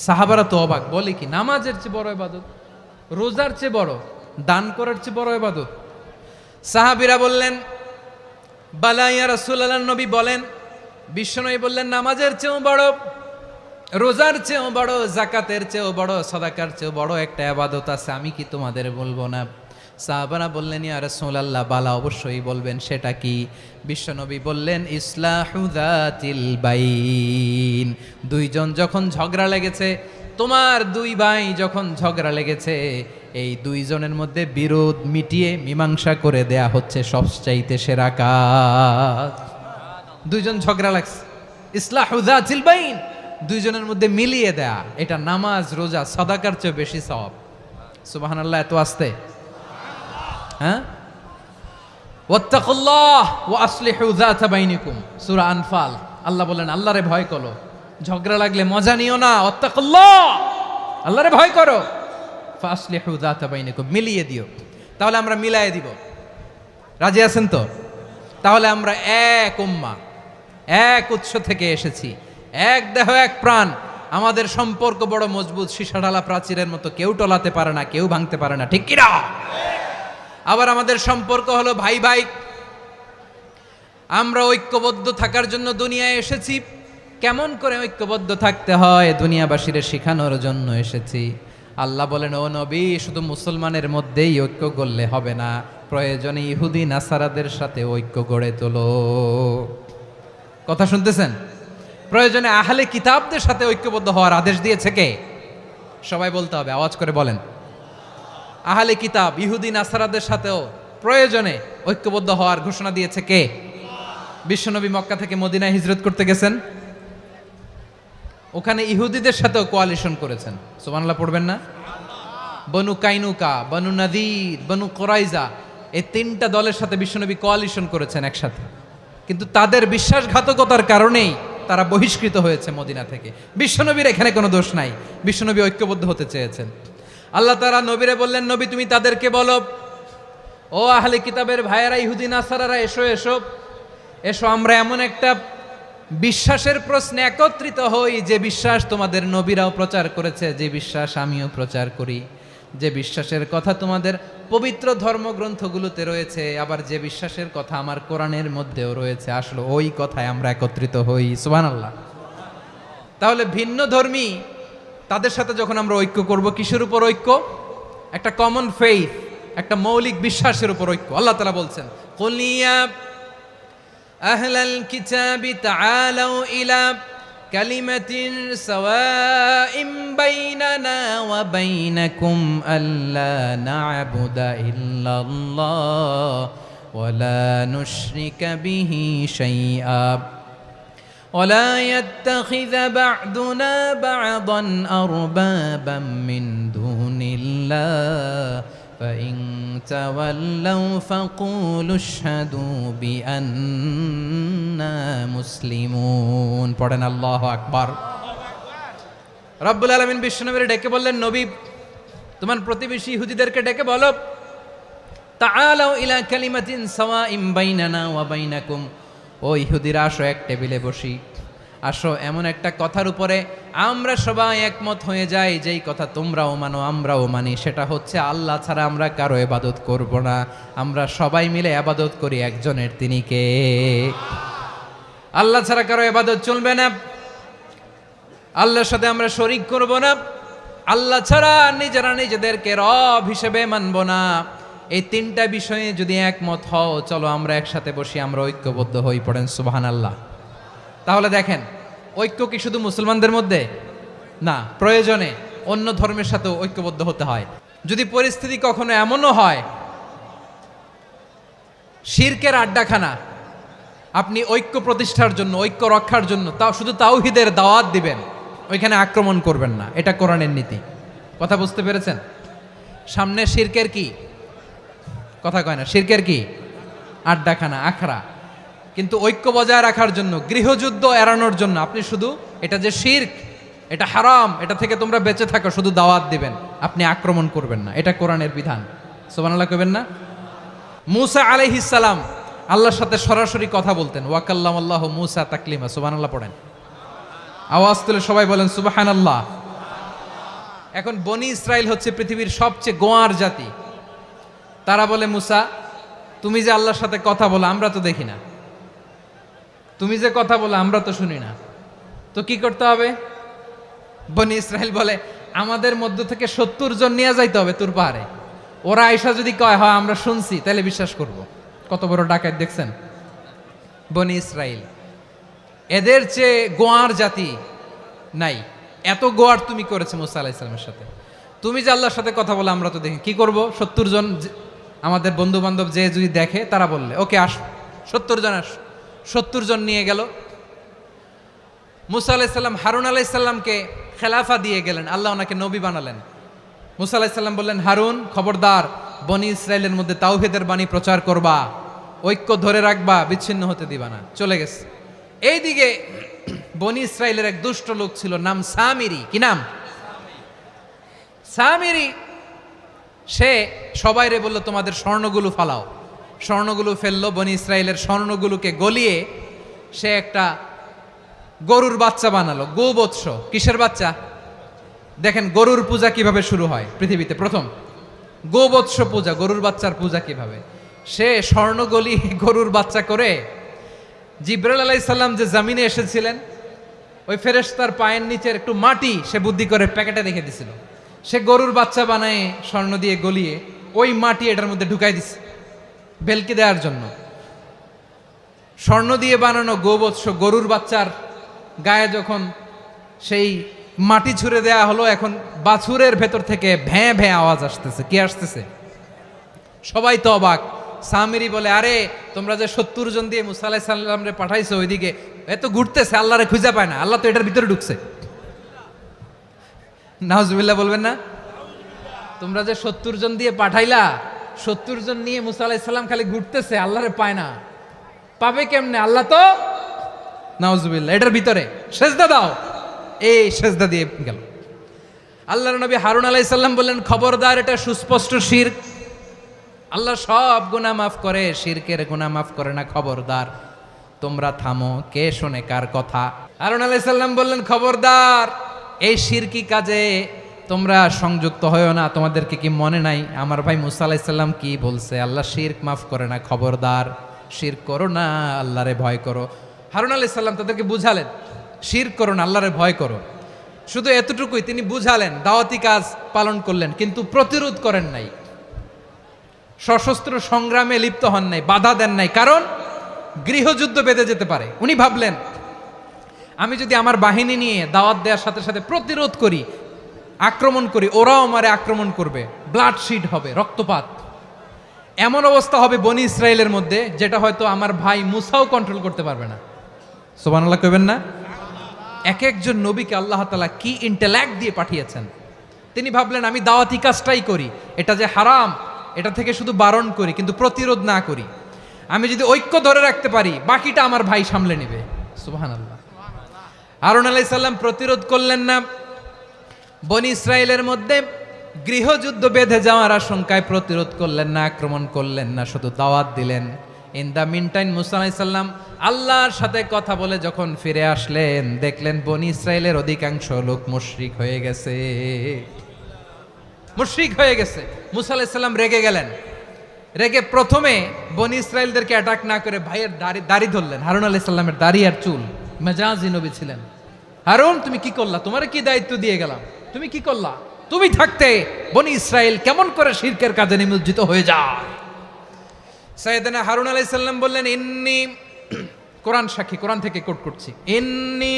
সাহাবারা তো অবাক, বলে কি নামাজের চেয়ে বড় ইবাদত, রোজার চেয়ে বড়, দান করার চেয়ে বড় ইবাদত? সাহাবীরা বললেন, বালা ইয়া রাসূলুল্লাহ। নবী বলেন, বিশ্বনবী বললেন, নামাজের চেয়েও বড়, রোজার চেয়েও বড়, যাকাতের চেয়েও বড়, সাদাকার চেয়েও বড় একটা ইবাদত আছে, আমি কি তোমাদের বলবো না? সাহাবারা বললেন, ইয়া রাসূলুল্লাহ, বালা, অবশ্যই বলবেন, সেটা কি? বিশ্বনবী বললেন, ইসলাহু যাতিল বাইন। দুইজন যখন ঝগড়া লেগেছে, তোমার দুই ভাই যখন ঝগড়া লেগেছে, এই দুইজনের মধ্যে বিরোধ মিটিয়ে মীমাংসা করে দেয়া হচ্ছে সবচাইতে সেরা কাজ। দুইজন ঝগড়া লাগছে, ইসলাহু যাতিল বাইন, দুইজনের মধ্যে মিলিয়ে দেয়া, এটা নামাজ, রোজা, সাদাকার চেয়ে বেশি সওয়াব। সুবহানাল্লাহ, এত আসতে। হ্যাঁ, ওয়াত্তাকুল্লাহ ওয়া আসলিহু যাতা বাইনিকুম, সূরা আনফাল। আল্লাহ বলেন, আল্লাহরে ভয় করো, ঝগড়া লাগলে মজা নিও না, ওয়াত্তাকুল্লাহ, আল্লাহরে ভয় করো, ফাসলিহু যাতা বাইনিকুম, মিলিয়ে দিও। তাহলে আমরা মিলায়ে দিব, রাজি আছেন তো? তাহলে আমরা এক উম্মাহ, এক উৎস থেকে এসেছি, এক দেহ এক প্রাণ, আমাদের সম্পর্ক বড় মজবুত, সীসা ঢালা প্রাচীরের মতো, কেউ টলাতে পারে না, কেউ ভাঙতে পারে না, ঠিক কিনা? আবার আমাদের সম্পর্ক হলো ভাই ভাই, আমরা ঐক্যবদ্ধ থাকার জন্য দুনিয়ায় এসেছি। কেমন করে ঐক্যবদ্ধ থাকতে হয় দুনিয়াবাসীর শেখানোর জন্য এসেছি। আল্লাহ বলেন, ও নবী, শুধু মুসলমানের মধ্যেই ঐক্য গড়লে হবে না, প্রয়োজনে ইহুদি নাসারাদের সাথে ঐক্য গড়ে তোলো। কথা শুনতেছেন? প্রয়োজনে আহলে কিতাবদের সাথে ঐক্যবদ্ধ হওয়ার আদেশ দিয়েছে কে? সবাই বলতে হবে, আওয়াজ করে বলেন। আহলে কিতাব, ইহুদি নাসারাদের সাথেও প্রয়োজনে ঐক্যবদ্ধ হওয়ার ঘোষণা দিয়েছে কে? বিশ্বনবী মক্কা থেকে মদিনায় হিজরত করতে গেছেন, ওখানে ইহুদিদের সাথেও কোয়ালিশন করেছেন। সুবহানাল্লাহ পড়বেন না? বনু কাইনুকা, বনু নাদির, বনু কুরাইজা, এই 3টা দলের সাথে বিশ্বনবী কোয়ালিশন করেছেন একসাথে। কিন্তু তাদের বিশ্বাসঘাতকতার কারণেই তারা বহিষ্কৃত হয়েছে মদিনা থেকে। বিশ্বনবীর এখানে কোনো দোষ নাই, বিশ্বনবী ঐক্যবদ্ধ হতে চেয়েছেন। আল্লাহ তাআলা নবীরে বললেন, নবী তুমি তাদেরকে বলো, ও আহলে কিতাবের ভাইয়েরা, ইহুদি নাসারারা, এসো এসো এসো, আমরা এমন একটা বিশ্বাসের প্রশ্নে একত্রিত হই যে বিশ্বাস তোমাদের নবীরাও প্রচার করেছে, যে বিশ্বাস আমিও প্রচার করি, যে বিশ্বাসের কথা তোমাদের পবিত্র ধর্মগ্রন্থগুলোতে রয়েছে, আবার যে বিশ্বাসের কথা আমার কোরআনের মধ্যেও রয়েছে, আসলে ওই কথায় আমরা একত্রিত হই। সুবহানাল্লাহ। তাহলে ভিন্ন ধর্মী তাদের সাথে যখন আমরা ঐক্য করব, কিসের উপর ঐক্য? একটা কমন ফেইথ, একটা মৌলিক বিশ্বাসের উপর ঐক্য। আল্লাহ তাআলা বলছেন, কুল ইয়া আহলাল কিতাবি তাআলাউ ইলা কালিমাতিন সাওয়াইম বাইনানা ওয়া বাইনাকুম আল্লা না'বুদা ইল্লাল্লাহ ওয়া লা নুশরিকা বিহি শাইআ ولا يتخذ بعضنا بعضا أربابا من دون الله فإن تولوا فقولوا اشهدوا بأننا مسلمون পড়েন আল্লাহু আকবার। রব্বুল আলামিন বিশ্বনবীর ডেকে বললেন, নবী তোমার প্রতিবেশী ইহুদিদেরকে ডেকে বলো, তাআলাউ ইলা কালিমাতিন সাওয়াইম বাইনানা ওয়া বাইনাকুম, ও ইহুদিরা আসো এক টেবিলে বসি, আসো এমন একটা কথার উপরে আমরা সবাই একমত হয়ে যাই, যেই কথা তোমরাও মানো আমরাও মানি, সেটা হচ্ছে আল্লাহ ছাড়া আমরা কারো ইবাদত করব না, আমরা সবাই মিলে ইবাদত করি একজনের, তিনি কে? আল্লাহ ছাড়া কারো ইবাদত চলবে না, আল্লাহর সাথে আমরা শরীক করব না, আল্লাহ ছাড়া নিজেরা নিজেদেরকে রব হিসেবে মানব না। এই তিনটা বিষয়ে যদি একমত হও, চলো আমরা একসাথে বসি, আমরা ঐক্যবদ্ধ হই। পড়েন সুবহানাল্লাহ। তাহলে দেখেন, ঐক্য কি শুধু মুসলমানদের মধ্যে না, প্রয়োজনে অন্য ধর্মের সাথেও ঐক্যবদ্ধ হতে হয়। যদি পরিস্থিতি কখনো এমনও হয় শিরকের আড্ডাখানা, আপনি ঐক্য প্রতিষ্ঠার জন্য, ঐক্য রক্ষার জন্য তাও শুধু তাওহীদের দাওয়াত দিবেন, ওইখানে আক্রমণ করবেন না, এটা কোরআনের নীতি। কথা বুঝতে পেরেছেন? সামনে শিরকের কি কথা কয় না, শিরকের কি আড্ডাখানা, আখড়া। কিন্তু ঐক্য বজায় রাখার জন্য, গৃহযুদ্ধ এড়ানোর জন্য আপনি শুধু এটা যে শিরক, এটা হারাম, এটা থেকে তোমরা বেঁচে থাকো, শুধু দাওয়াত দিবেন, আপনি আক্রমণ করবেন না, এটা কোরআনের বিধান। সুবহানাল্লাহ কইবেন না? মূসা আলাইহিস সালাম আল্লাহর সাথে সরাসরি কথা বলতেন, ওয়া কাল্লামাল্লাহু মূসা তাকলিমা। সুবহানাল্লাহ পড়েন, আওয়াজ তুলে সবাই বলেন সুবহানাল্লাহ। এখন বনি ইসরাইল হচ্ছে পৃথিবীর সবচেয়ে গোয়ার জাতি। তারা বলে, মূসা তুমি যে আল্লাহর সাথে কথা বলো আমরা তো দেখি না, তুমি যে কথা বলো আমরা তো শুনি না, তো কি করতে হবে? বনি ইসরাইল বলে, আমাদের মধ্য থেকে 70 জন নিয়ে যাইতে হবে তুর পাহাড়ে, ওরা আয়েশা যদি কয় হয় আমরা শুনছি তাহলে বিশ্বাস করব। কত বড় ডাকাত দেখছেন বনি ইসরাইল। এদের চেয়ে গোয়ার জাতি নাই, এত গোয়ার তুমি করেছে মূসা আলাইহিস সালামের সাথে। তুমি যে আল্লাহর সাথে কথা বলে আমরা তো দেখি, কি করব? 70 জন আমাদের বন্ধু বান্ধব যে যদি দেখে, তারা বললে ওকে আস, 70 জন আস। 70 জন নিয়ে গেল। মূসা আলাইহিস সালাম হারুন আলাইহিস সালামকে খেলাফা দিয়ে গেলেন, আল্লাহ ওনাকে নবী বানালেন। মূসা আলাইহিস সালাম বললেন, হারুন খবরদার, বনি ইসরাইলের মধ্যে তাওহীদের বাণী প্রচার করবা, ঐক্য ধরে রাখবা, বিচ্ছিন্ন হতে দিবা না। চলে গেছে। এইদিকে বনি ইসরাইলের এক দুষ্ট লোক ছিল, নাম সামিরি। কি নাম? সামিরি। সে সবাইরে বলল, তোমাদের স্বর্ণগুলো ফালাও। স্বর্ণগুলো ফেললো, বনি ইসরাইলের স্বর্ণগুলোকে গলিয়ে সে একটা গরুর বাচ্চা বানালো, গোবৎস। কিসের বাচ্চা? দেখেন গরুর পূজা কিভাবে শুরু হয় পৃথিবীতে, প্রথম গোবৎস পূজা, গরুর বাচ্চার পূজা কিভাবে। সে স্বর্ণ গলি গরুর বাচ্চা করে, জিবরাইল আলাইহিস সালাম যে জমিনে এসেছিলেন, ওই ফেরেশতার পায়ের নিচের একটু মাটি সে বুদ্ধি করে প্যাকেটে রেখে দিছিল। সে গরুর বাচ্চা বানায় স্বর্ণ দিয়ে গলিয়ে ওই মাটি এটার মধ্যে ঢুকাই দিছে ভেলকি দেওয়ার জন্য। স্বর্ণ দিয়ে বানানো গোবৎস গরুর বাচ্চার গায়ে যখন সেই মাটি ছুঁড়ে দেয়া হলো, এখন বাছুরের ভেতর থেকে ভ্যাঁ ভ্যাঁ আওয়াজ আসতেছে। কি আসতেছে? সবাই তো অবাক। সামিরি বলে, আরে তোমরা যে 70 জন দিয়ে মূসা আলাইহিস সালামরে পাঠাইছো, ওইদিকে এত ঘুরতেছে, আল্লাহরে খুঁজে পায় না, আল্লাহ তো এটার ভিতরে ঢুকছে। নাউজুবিল্লাহ বলবেন না? তোমরা যে 70 জন দিয়ে পাঠাইলা, 70 জন নিয়ে মূসা আলাইহিস সালাম খালি ঘুরতেছে, আল্লাহরে পায় না। পাবে কেমনে? আল্লাহ তো, নাউজুবিল্লাহ, এটার ভিতরে সেজদা দাও। এই সেজদা দিয়ে গেল। আল্লাহর নবী হারুন আলাইহিস সালাম বললেন, খবরদার, এটা সুস্পষ্ট শিরক। আল্লাহ সব গুনাহ মাফ করে, শিরকের গুনাহ মাফ করে না। খবরদার, তোমরা থামো। কে শোনে কার কথা? হারুন আলাইহিস সালাম বললেন, খবরদার, এই শিরকি কাজে তোমরা সংযুক্ত হয়ো না। তোমাদেরকে কি মনে নাই আমার ভাই মুসা আলাইহিস সালাম কি বলছে? আল্লাহ শিরক মাফ করে না। খবরদার, শিরক করো না, আল্লাহরে ভয় করো। হারুন আলাইহিস সালাম তাদেরকে বুঝালেন, শিরক করো না, আল্লাহরে ভয় করো। শুধু এতটুকুই তিনি বুঝালেন, দাওয়াতি কাজ পালন করলেন, কিন্তু প্রতিরোধ করেন নাই, সশস্ত্র সংগ্রামে লিপ্ত হন নাই, বাধা দেন নাই। কারণ গৃহযুদ্ধ বেঁধে যেতে পারে। উনি ভাবলেন, আমি যদি আমার বাহিনী নিয়ে দাওয়াত দেওয়ার সাথে সাথে প্রতিরোধ করি, আক্রমণ করি, ওরাও আমারে আক্রমণ করবে, ব্লাডশিড হবে, রক্তপাত। এমন অবস্থা হবে বনি ইসরায়েলের মধ্যে, যেটা হয়তো আমার ভাই মুসাও কন্ট্রোল করতে পারবে না। সুবহানাল্লাহ কইবেন না? এক একজন নবীকে আল্লাহ তাআলা কি ইন্টেলেক্ট দিয়ে পাঠিয়েছেন। তিনি ভাবলেন, আমি দাওয়াতি কাজটাই করি, এটা যে হারাম এটা থেকে শুধু বারণ করি, কিন্তু প্রতিরোধ না করি। আমি যদি ঐক্য ধরে রাখতে পারি, বাকিটা আমার ভাই সামলে নেবে। সুবহানাল্লাহ। হারুন আলাইহিস সালাম প্রতিরোধ করলেন না। বনি ইসরায়েলের মধ্যে গৃহযুদ্ধ বেঁধে যাওয়ার আশঙ্কায় প্রতিরোধ করলেন না, আক্রমণ করলেন না, শুধু দাওয়াত দিলেন। ইন দ্য মিন টাইম মুসা আলাইহিস সালাম আল্লাহর সাথে কথা বলে যখন ফিরে আসলেন, দেখলেন বনি ইসরায়েলের অধিকাংশ লোক মুশরিক হয়ে গেছে। মুশরিক হয়ে গেছে। মুসা আলাইহিস সালাম রেগে গেলেন। রেগে প্রথমে বনি ইসরায়েলদেরকে অ্যাটাক না করে ভাইয়ের দাড়ি ধরলেন। হারুন আলাইহিস সালামের দাড়ি আর চুল। মেজাজি নবী ছিলেন। হারুন, তুমি কি করলা? তোমার কি দায়িত্ব দিয়ে গেলাম, তুমি কি করলা? তুমি থাকতে বনি ইসরায়েল কেমন করে শিরকের কাজে নিমজ্জিত হয়ে যায়? সাইয়েদনা হারুন আলাইহিস সালাম বললেন, ইন্নী, কোরআন সাক্ষী, কোরআন থেকে কোট করছি, ইন্নী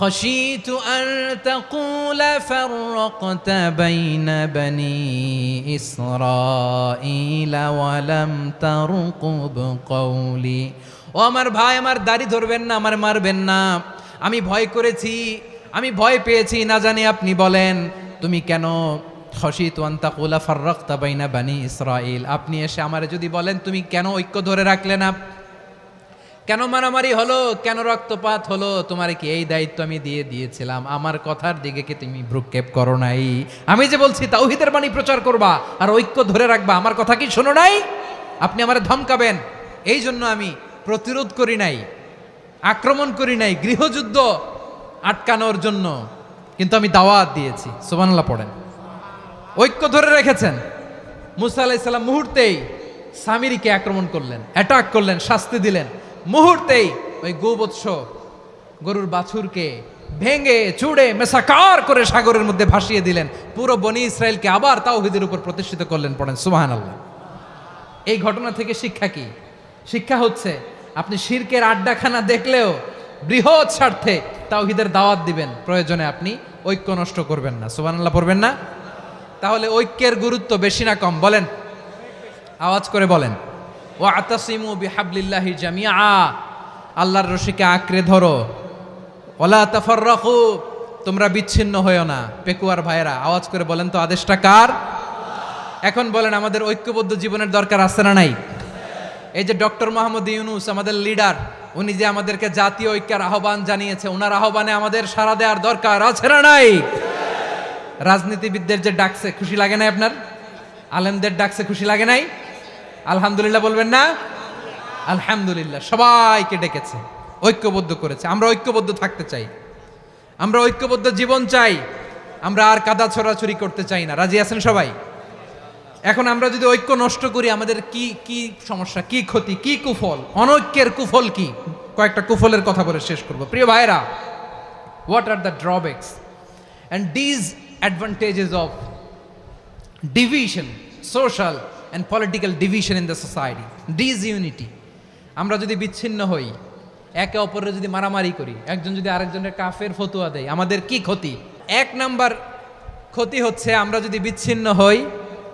خشيت أن تقول فرقت بين بني إسرائيل ولم ترقب قولي। ও আমার ভাই, আমার দাড়ি ধরবেন না, আমার মারবেন না। আমি ভয় করেছি, আমি ভয় পেয়েছি, না জানি আপনি বলেন তুমি কেন খশিতু আন তাকুলা ফাররাকতা বাইনা বানি ইসরাইল। আপনি এসে আমারে যদি বলেন তুমি কেন ঐক্য ধরে রাখলে না, কেন মারামারি হলো, কেন রক্তপাত হলো, তোমার কি এই দায়িত্ব আমি দিয়ে দিয়েছিলাম? আমার কথার দিকে কি তুমি ভ্রুক্ষেপ করো নাই? আমি যে বলছি তাওহীদের বাণী প্রচার করবা আর ঐক্য ধরে রাখবা, আমার কথা কি শোনো নাই? আপনি আমারে ধমকাবেন, এই জন্য আমি প্রতিরোধ করি নাই, আক্রমণ করি নাই, গৃহযুদ্ধ আটকানোর জন্য, কিন্তু আমি দাওয়াত দিয়েছি। সুবহানাল্লাহ পড়েন। ঐক্য ধরে রেখেছেন। মুসা আলাইহিস সালাম মুহূর্তেই সামিরীকে আক্রমণ করলেন, অ্যাটাক করলেন, শাস্তি দিলেন। মুহূর্তেই ওই গোবৎস গরুর বাছুরকে ভেঙে চুড়ে মেসাকার করে সাগরের মধ্যে ভাসিয়ে দিলেন। পুরো বনি ইসরায়েলকে আবার তাওহীদের উপর প্রতিষ্ঠিত করলেন। পড়েন সুবহানাল্লাহ। এই ঘটনা থেকে শিক্ষা কি? শিক্ষা হচ্ছে, আপনি শিরকের আড্ডাখানা দেখলেও বৃহৎ স্বার্থে তাওহীদের দাওয়াত দিবেন, প্রয়োজনে আপনি ঐক্য নষ্ট করবেন না। সুবহানাল্লাহ পড়বেন না? তাহলে ঐক্যের গুরুত্ব বেশি না কম? বলেন, আওয়াজ করে বলেন। ওয়াতাসিমু বিহাবলিল্লাহি জামিআ, আল্লাহর রশিকে আঁকড়ে ধরো। ওয়ালা তাফাররাকু, তোমরা বিচ্ছিন্ন হয়ো না। পেকুয়ার ভাইরা আওয়াজ করে বলেন তো, আদেশটা কার? এখন বলেন, আমাদের ঐক্যবদ্ধ জীবনের দরকার আছে না নাই? এই যে ডক্টর মোহাম্মদ ইউনূস আমাদের লিডার, উনি যে আমাদেরকে জাতীয় ঐক্যের আহ্বান জানিয়েছে, ওনার আহ্বানে আমাদের সাড়া দেওয়ার দরকার আছে না নাই? রাজনীতিবিদদের যে ডাকছে, খুশি লাগে নাই আপনার? আলেমদের ডাকছে, খুশি লাগে নাই? আলহামদুলিল্লাহ বলবেন না? আলহামদুলিল্লাহ। সবাইকে ডেকেছে, ঐক্যবদ্ধ করেছে। আমরা ঐক্যবদ্ধ থাকতে চাই, আমরা ঐক্যবদ্ধ জীবন চাই, আমরা আর কাদা ছড়াছড়ি করতে চাই না। রাজি আছেন সবাই? এখন আমরা যদি ঐক্য নষ্ট করি, আমাদের কি কি সমস্যা, কি ক্ষতি, কি কুফল? অনৈক্যের কুফল কি? কয়েকটা কুফলের কথা বলে শেষ করব। প্রিয় ভাইরা, what are the drawbacks and disadvantages of division, social and political division in the society, disunity? আমরা যদি বিচ্ছিন্ন হই, একে অপরের যদি মারামারি করি, একজন যদি আরেকজনের কাফের ফতোয়া দেয়, আমাদের কি ক্ষতি? এক নাম্বার ক্ষতি হচ্ছে, আমরা যদি বিচ্ছিন্ন হই,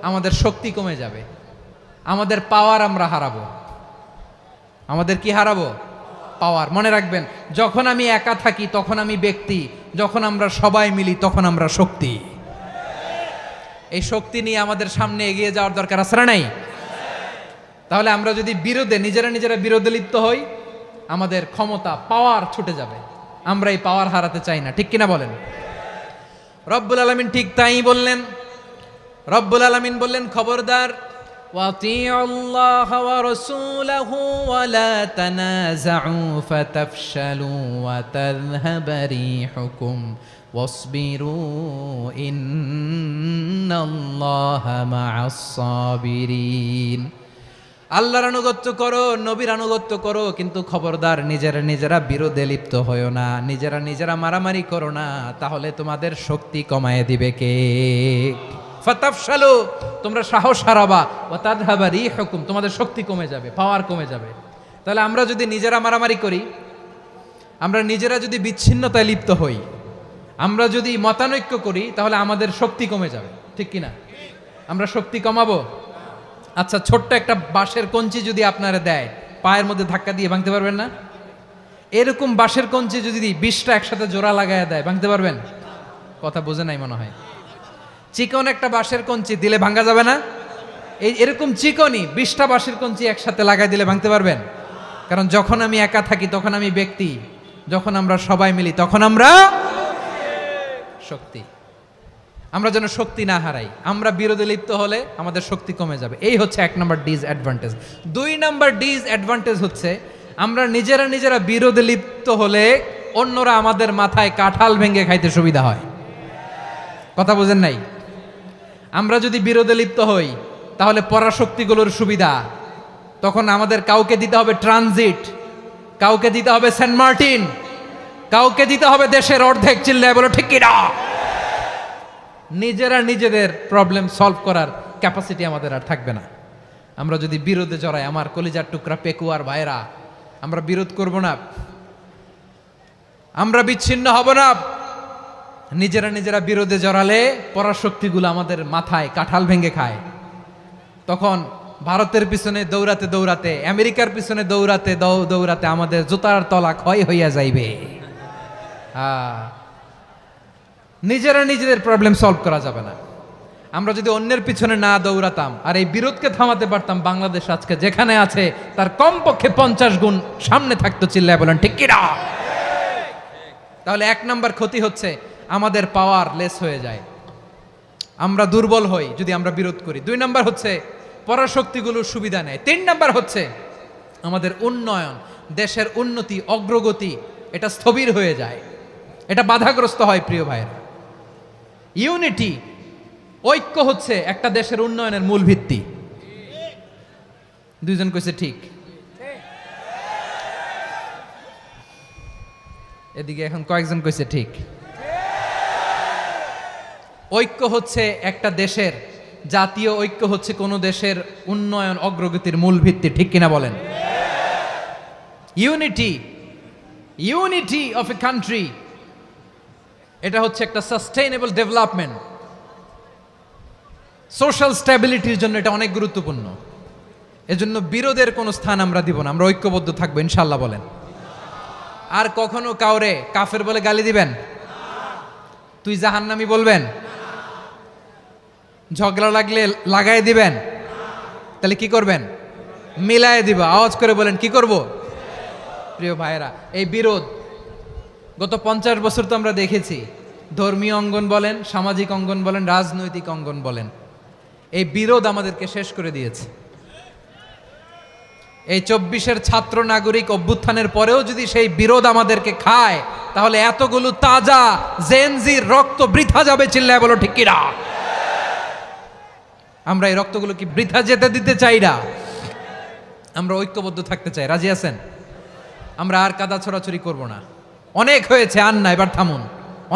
আমাদের শক্তি কমে যাবে, আমাদের পাওয়ার আমরা হারাবো। আমাদের কি হারাবো? পাওয়ার। মনে রাখবেন, যখন আমি একা থাকি তখন আমি ব্যক্তি, যখন আমরা সবাই মিলি তখন আমরা শক্তি। এই শক্তি নিয়ে আমাদের সামনে এগিয়ে যাওয়ার দরকার আছে না নাই? তাহলে আমরা যদি নিজেরা বিরোধে লিপ্ত হই, আমাদের ক্ষমতা, পাওয়ার ছুটে যাবে। আমরা এই পাওয়ার হারাতে চাই না, ঠিক কিনা বলেন? রব্বুল আলামিন ঠিক তাই বললেন। রব্বুল আলামিন বললেন, খবরদার وأطيعوا الله ورسوله ولا تنازعوا فتفشلوا وتذهب ريحكم واصبروا إن الله مع الصابرين আল্লাহর আনুগত্য করো, নবীর আনুগত্য করো, কিন্তু খবরদার নিজেরা বিরোধে লিপ্ত হয়ো না, নিজেরা মারামারি করো না, তাহলে তোমাদের শক্তি কমায় দিবে কে? ফাতাফশালু, তোমরা সাহস হারাবা, ওয়া তাযহাবা রিহুকুম, তোমাদের শক্তি কমে যাবে, পাওয়ার কমে যাবে। তাহলে আমরা যদি নিজেরা মারামারি করি, আমরা নিজেরা যদি বিচ্ছিন্নতায় লিপ্ত হই, আমরা যদি মতানৈক্য করি, তাহলে আমাদের শক্তি কমে যাবে, ঠিক কিনা? আমরা শক্তি কমাবো? আচ্ছা, ছোট্ট একটা বাঁশের কঞ্চি যদি আপনারা দেয়, পায়ের মধ্যে ধাক্কা দিয়ে ভাঙতে পারবেন না? এরকম বাঁশের কঞ্চি যদি 20টা একসাথে জোড়া লাগায় দেয়, ভাঙতে পারবেন? কথা বোঝে নাই মনে হয়। চিকন একটা বাঁশের কঞ্চি দিলে ভাঙা যাবে না? এরকম চিকনই 20টা বাঁশের কঞ্চি একসাথে লাগাই দিলে ভাঙতে পারবেন? কারণ যখন আমি একা থাকি তখন আমি ব্যক্তি, যখন আমরা সবাই মিলি তখন আমরা শক্তি। আমরা যেন শক্তি না হারাই। আমরা বিরোধে লিপ্ত হলে আমাদের শক্তি কমে যাবে। এই হচ্ছে 1 নম্বর ডিসঅ্যাডভান্টেজ। 2 নম্বর ডিসঅ্যাডভান্টেজ হচ্ছে আমরা নিজেরা বিরোধে লিপ্ত হলে অন্যরা আমাদের মাথায় কাঁঠাল ভেঙে খাইতে সুবিধা হয়। কথা বোঝেন নাই? আমরা যদি বিরোধে লিপ্ত হই তাহলে পরাশক্তিগুলোর সুবিধা, তখন আমাদের কাউকে দিতে হবে ট্রানজিট, কাউকে দিতে হবে সেন্ট মার্টিন, কাউকে দিতে হবে দেশের অর্ধেক। চিল্লায় বলো ঠিক কিনা? নিজেদের প্রবলেম সলভ করার ক্যাপাসিটি আমাদের আর থাকবে না। আমরা যদি বিরোধে জড়াই, আমার কলিজার টুকরা পেকুয়ার ভাইরা, আমরা বিরোধ করব না, আমরা বিচ্ছিন্ন হব না। নিজেরা বিরোধে জড়ালে পরাশক্তিগুলো আমাদের মাথায় কাঁঠাল ভেঙে খায়। তখন ভারতের পিছনে দৌড়াতে, আমেরিকার পিছনে দৌড়াতে আমাদের জুতার তলা ক্ষয় হইয়া যাইবে। নিজেদের প্রবলেম সলভ করা যাবে না। আমরা যদি অন্যের পিছনে না দৌড়াতাম আর এই বিরোধকে থামাতে পারতাম, বাংলাদেশ আজকে যেখানে আছে তার কমপক্ষে 50 গুণ সামনে থাকতো। চিল্লায় বলেন ঠিক কিনা? তাহলে 1 নম্বর ক্ষতি হচ্ছে আমাদের পাওয়ার লেস হয়ে যায়, আমরা দুর্বল হই যদি আমরা বিরোধ করি। 2 নম্বর হচ্ছে পরাশক্তিগুলোর সুবিধা নেয়। 3 নম্বর হচ্ছে আমাদের উন্নয়ন, দেশের উন্নতি, অগ্রগতি, এটা স্থবির হয়ে যায়, এটা বাধাগ্রস্ত হয়। প্রিয় ভাইয়েরা, ইউনিটি, ঐক্য হচ্ছে একটা দেশের উন্নয়নের মূল ভিত্তি। 2 জন কইছে ঠিক। এদিকে এখন কয়েকজন কইছে ঠিক। ঐক্য হচ্ছে একটা দেশের, জাতীয় ঐক্য হচ্ছে কোন দেশের উন্নয়ন অগ্রগতির মূল ভিত্তি, ঠিক কিনা বলেন? ইউনিটি অফ এ কান্ট্রি, এটা হচ্ছে একটা সাস্টেইনেবল ডেভেলপমেন্ট, সোশ্যাল স্ট্যাবিলিটির জন্য এটা অনেক গুরুত্বপূর্ণ। এজন্য বিরোধের কোনো স্থান আমরা দিব না, আমরা ঐক্যবদ্ধ থাকবো ইনশাআল্লাহ বলেন। আর কখনো কাউরে কাফের বলে গালি দিবেন? তুই জাহান্নামী বলবেন? ঝগড়া লাগলে লাগাই দিবেন? তাহলে কি করবেন? মিলায় দিবা। আওয়াজ করে বলেন কি করব? প্রিয় ভাইয়েরা, এই বিরোধ গত 50 বছর তো আমরা দেখেছি, ধর্মীয় অঙ্গন বলেন, সামাজিক অঙ্গন বলেন, রাজনৈতিক অঙ্গন বলেন, এই বিরোধ আমাদেরকে শেষ করে দিয়েছে। এই 24-এর ছাত্র নাগরিক অভ্যুত্থানের পরেও যদি সেই বিরোধ আমাদেরকে খায়, তাহলে এতগুলো তাজা জেনজির রক্ত বৃথা যাবে। চিল্লায় বলো ঠিক কিনা? আমরা এই রক্তগুলো কি বৃথা যেতে দিতে চাই না? আমরা ঐক্যবদ্ধ থাকতে চাই। রাজি আছেন? আমরা আর কাদা ছড়াছড়ি করব না। অনেক হয়েছে আন্না, এবার থামুন।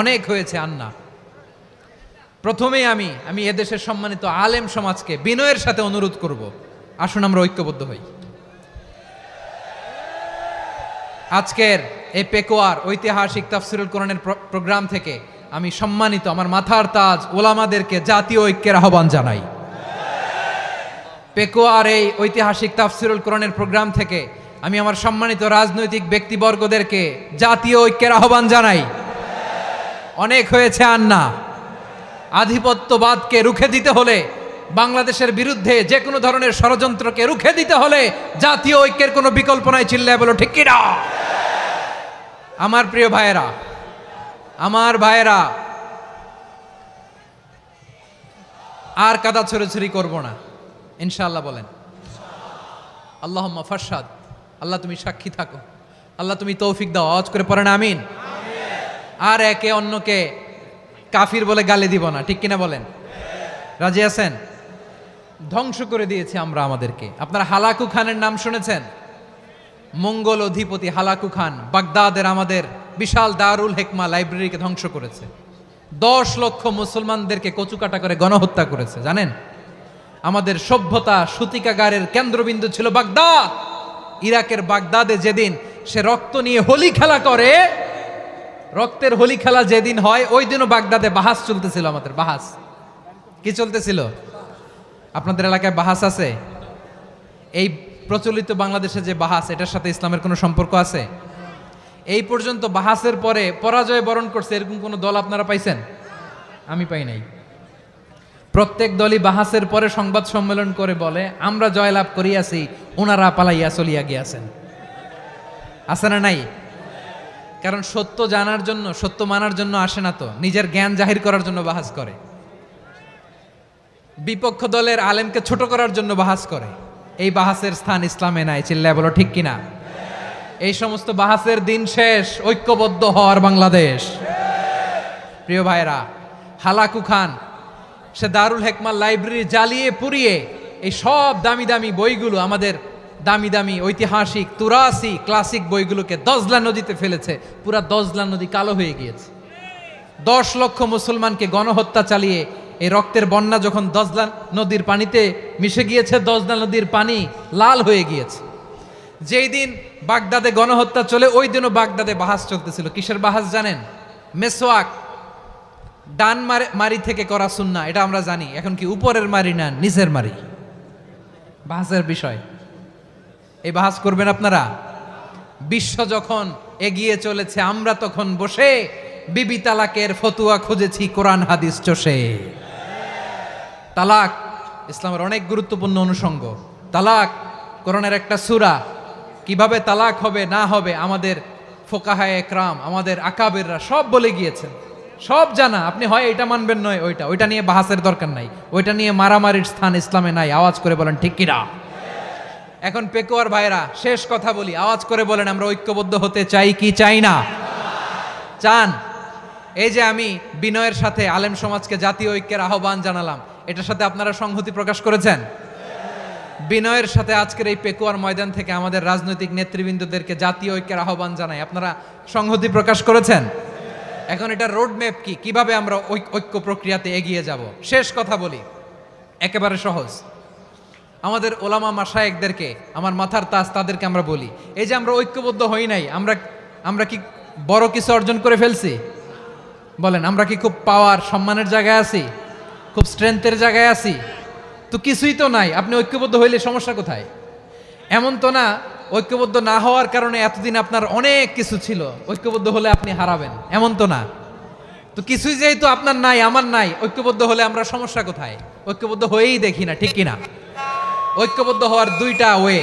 অনেক হয়েছে আন্না। প্রথমেই আমি এদেশের সম্মানিত আলেম সমাজকে বিনয়ের সাথে অনুরোধ করব, আসুন আমরা ঐক্যবদ্ধ হই। আজকের এই পেকুয়ার ঐতিহাসিক তাফসিরুল কোরআনের প্রোগ্রাম থেকে আমি সম্মানিত আমার মাথার তাজ ওলামাদেরকে জাতীয় ঐক্যের আহ্বান জানাই। পেকুয়ার এই ঐতিহাসিক তাফসিরুল কোরআনের প্রোগ্রাম থেকে আমি আমার সম্মানিত রাজনৈতিক ব্যক্তিবর্গদেরকে জাতীয় ঐক্যের আহ্বান জানাই। অনেক হয়েছে আন্না। আধিপত্যবাদকে রুখে দিতে হলে, বাংলাদেশের বিরুদ্ধে যে কোনো ধরনের ষড়যন্ত্রকে রুখে দিতে হলে জাতীয় ঐক্যের কোনো বিকল্প নাই। চিল্লায় বলো ঠিক কিনা? আমার প্রিয় ভাইয়েরা, আর কাদা ছড়াছড়ি করব না। ইনশাআল্লাহ বলেন। আল্লাহুম্মা ফারশাদ, আল্লাহ তুমি সাক্ষী থাকো, আল্লাহ তুমি তৌফিক দাও। আওয়াজ করে পড়েন আমিন। আর একে অন্যকে কাফির বলে গালি দিব না, ঠিক কিনা বলেন? রাজি আছেন? ধ্বংস করে দিয়েছি আমরা আমাদেরকে। আপনারা হালাকু খানের নাম শুনেছেন? মঙ্গল অধিপতি হালাকু খান বাগদাদের আমাদের বিশাল দারুল হেকমা লাইব্রেরিকে ধ্বংস করেছে। 10 লক্ষ মুসলমানদেরকে কচুকাটা করে গণহত্যা করেছে। জানেন, আমাদের সভ্যতা সূতিকাগারের কেন্দ্রবিন্দু ছিল বাগদাদ। ইরাকের বাগদাদে যেদিন সে রক্ত নিয়ে হোলি খেলা করে, রক্তের হোলি খেলা যেদিন হয়, ওই দিনও বাগদাদে বাহাস চলতেছিল। আমাদের বাহাস কি চলতেছিল? আপনাদের এলাকায় বাহাস আছে? এই প্রচলিত বাংলাদেশে যে বাহাস, এটার সাথে ইসলামের কোনো সম্পর্ক আছে? এই পর্যন্ত বাহাসের পরে পরাজয় বরণ করছে এরকম কোন দল আপনারা পাইছেন? আমি পাই নাই। প্রত্যেক দলই বাহাসের পরে সংবাদ সম্মেলন করে বলে আমরা জয়লাভ করিয়াছি, ওনারা পালাইয়া চলিয়া গিয়াছেন। আছে না নাই? কারণ সত্য জানার জন্য, সত্য মানার জন্য আসে না তো, নিজের জ্ঞান জাহির করার জন্য বাহাস করে। বিপক্ষ দলের আলেমকে ছোট করার জন্য বাহাস করে। এই বাহাসের স্থান ইসলামে নাই। চিল্লায় বলো ঠিক কিনা? এই সমস্ত বাহাসের দিন শেষ। ঐক্যবদ্ধ হওয়ার বাংলাদেশ। প্রিয় ভাইরা, হালাকু খান সে দারুল হেকমা লাইব্রেরি জ্বালিয়ে পুড়িয়ে এই সব দামি দামি বইগুলো, আমাদের দামি দামি ঐতিহাসিক তুরাসি ক্লাসিক বইগুলোকে দজলা নদীতে ফেলেছে। পুরা দজলা নদী কালো হয়ে গিয়েছে। 10 লক্ষ মুসলমানকে গণহত্যা চালিয়ে এই রক্তের বন্যা যখন দজলা নদীর পানিতে মিশে গিয়েছে, দজলা নদীর পানি লাল হয়ে গিয়েছে। যেই দিন বাগদাদে গণহত্যা চলে, ওই দিনও বাগদাদে বাহাস চলতেছিল। কিসের বাহাস জানেন? মেসওয়াক, ডান মারি থেকে করা সুন্নাহ, এটা আমরা জানি। এখন কি উপরের মারি না নিচের মারি? বাহাসের বিষয়। এই বাহাস করবেন আপনারা? বিশ্ব যখন এগিয়ে চলেছে, আমরা তখন বসে বিবি তালাকের ফতুয়া খুঁজেছি কোরআন হাদিস চষে। তালাক ইসলামের অনেক গুরুত্বপূর্ণ অনুষঙ্গ। তালাক কোরআনের একটা সূরা। কিভাবে তালাক হবে না হবে আমাদের ফোকাহায়ে একরাম, আমাদের আকাবেররা সব বলে গিয়েছেন, সব জানা। আপনি হয় এটা মানবেন নয় ওইটা। ওইটা নিয়ে বাহাসের দরকার নাই, ওইটা নিয়ে মারামারির স্থান ইসলামে নাই। আওয়াজ করে বলেন ঠিক কিনা? এখন পেকুয়ার ভাইরা, শেষ কথা বলি, আওয়াজ করে বলেন আমরা ঐক্যবদ্ধ হতে চাই কি চাই না? চান? এই যে আমি বিনয়ের সাথে আলেম সমাজকে জাতীয় ঐক্যের আহ্বান জানালাম, এটার সাথে আপনারা সংহতি প্রকাশ করেছেন? বিনয়ের সাথে আজকের এই পেকুয়ার ময়দান থেকে আমাদের রাজনৈতিক নেতৃবৃন্দদেরকে জাতীয় ঐক্যের আহ্বান জানাই, আপনারা সংহতি প্রকাশ করেছেন? এখন এটা রোড ম্যাপ কি, কিভাবে আমরা ঐক্য প্রক্রিয়াতে এগিয়ে যাব? শেষ কথা বলি, একেবারে সহজ। আমাদের ওলামা মাশায়েখদেরকে, আমার মাথার তাজ, তাদেরকে আমরা বলি, এই যে আমরা ঐক্যবদ্ধ হই নাই, আমরা কি বড় কিছু অর্জন করে ফেলছি? বলেন, আমরা কি খুব পাওয়ার সম্মানের জায়গায় আছি? খুব স্ট্রেংথের জায়গায় আছি? তো কিছুই তো নাই। আপনি ঐক্যবদ্ধ হইলে সমস্যা কোথায়? এমন তো না ঐক্যবদ্ধ না হওয়ার কারণে এতদিন আপনার অনেক কিছু ছিল, ঐক্যবদ্ধ হলে আপনি হারাবেন, এমন তো না। তো কিছুই যেহেতু আপনার নাই, আমার নাই, ঐক্যবদ্ধ হলে আমরা সমস্যা কোথায়? ঐক্যবদ্ধ হয়েই দেখি না, ঠিক কিনা? ঐক্যবদ্ধ হওয়ার দুইটা ওয়ে।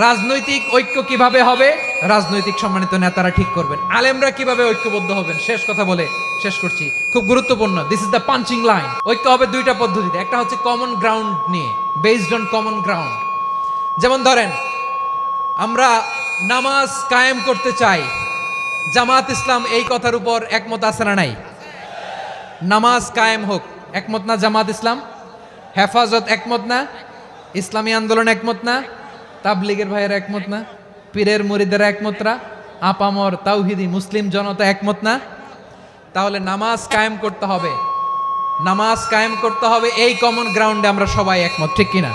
রাজনৈতিক ঐক্য কিভাবে হবে? রাজনৈতিক সম্মানিত নেতারা ঠিক করবেন। আলেমরা কিভাবে ঐক্যবদ্ধ হবেন? শেষ কথা বলে শেষ করছি, খুব গুরুত্বপূর্ণ। This is the punching line. ঐক্য হবে দুইটা পদ্ধতিতে। একটা হচ্ছে কমন গ্রাউন্ড নিয়ে, বেসড অন কমন গ্রাউন্ড। যেমন ধরেন, আমরা নামাজ কায়েম করতে চাই, জামাত ইসলাম এই কথার উপর একমত আছে না নাই? নামাজ কায়েম হোক, একমত না জামাত ইসলাম? হেফাজত একমত না? ইসলামী আন্দোলন একমত না? তাবলীগের ভাইয়েরা একমত না? পীরের মুরিদেরা একমত না? আপামর তাওহিদি মুসলিম জনতা একমত না? তাহলে নামাজ কায়েম করতে হবে, নামাজ কায়েম করতে হবে এই কমন গ্রাউন্ডে আমরা সবাই একমত, ঠিক কিনা?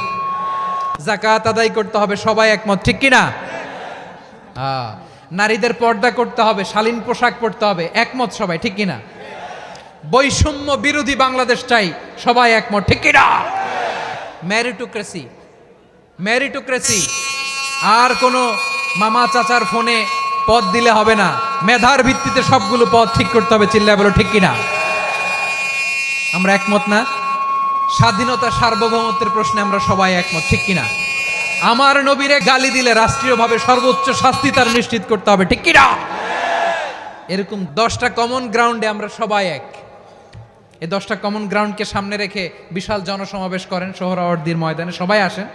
যাকাত আদায় করতে হবে, সবাই একমত, ঠিক কিনা? নারীদের পর্দা করতে হবে, শালীন পোশাক পরতে হবে, একমত সবাই, ঠিক কিনা? বৈষম্য বিরোধী বাংলাদেশ চাই, সবাই একমত, ঠিক কিনা? মেরিটোক্রেসি, মেরিটোক্রেসি, আর কোনো মামা চাচার ফোনে পদ দিলে হবে না, মেধার ভিত্তিতে সবগুলো পদ ঠিক করতে হবে। চিল্লায় বলো ঠিক কিনা? আমরা একমত না? স্বাধীনতা সার্বভৌমত্বের প্রশ্নে আমরা সবাই একমত, ঠিক কিনা? আমার নবীরে গালি দিলে রাষ্ট্রীয়ভাবে সর্বোচ্চ শাস্তি তার নিশ্চিত করতে হবে, ঠিক কিনা? এরকম 10টা কমন গ্রাউন্ডে আমরা সবাই এক। এই 10টা কমন গ্রাউন্ডকে সামনে রেখে বিশাল জনসমাবেশ করেন সোহরাওয়ার্দীর ময়দানে, সবাই আসেন।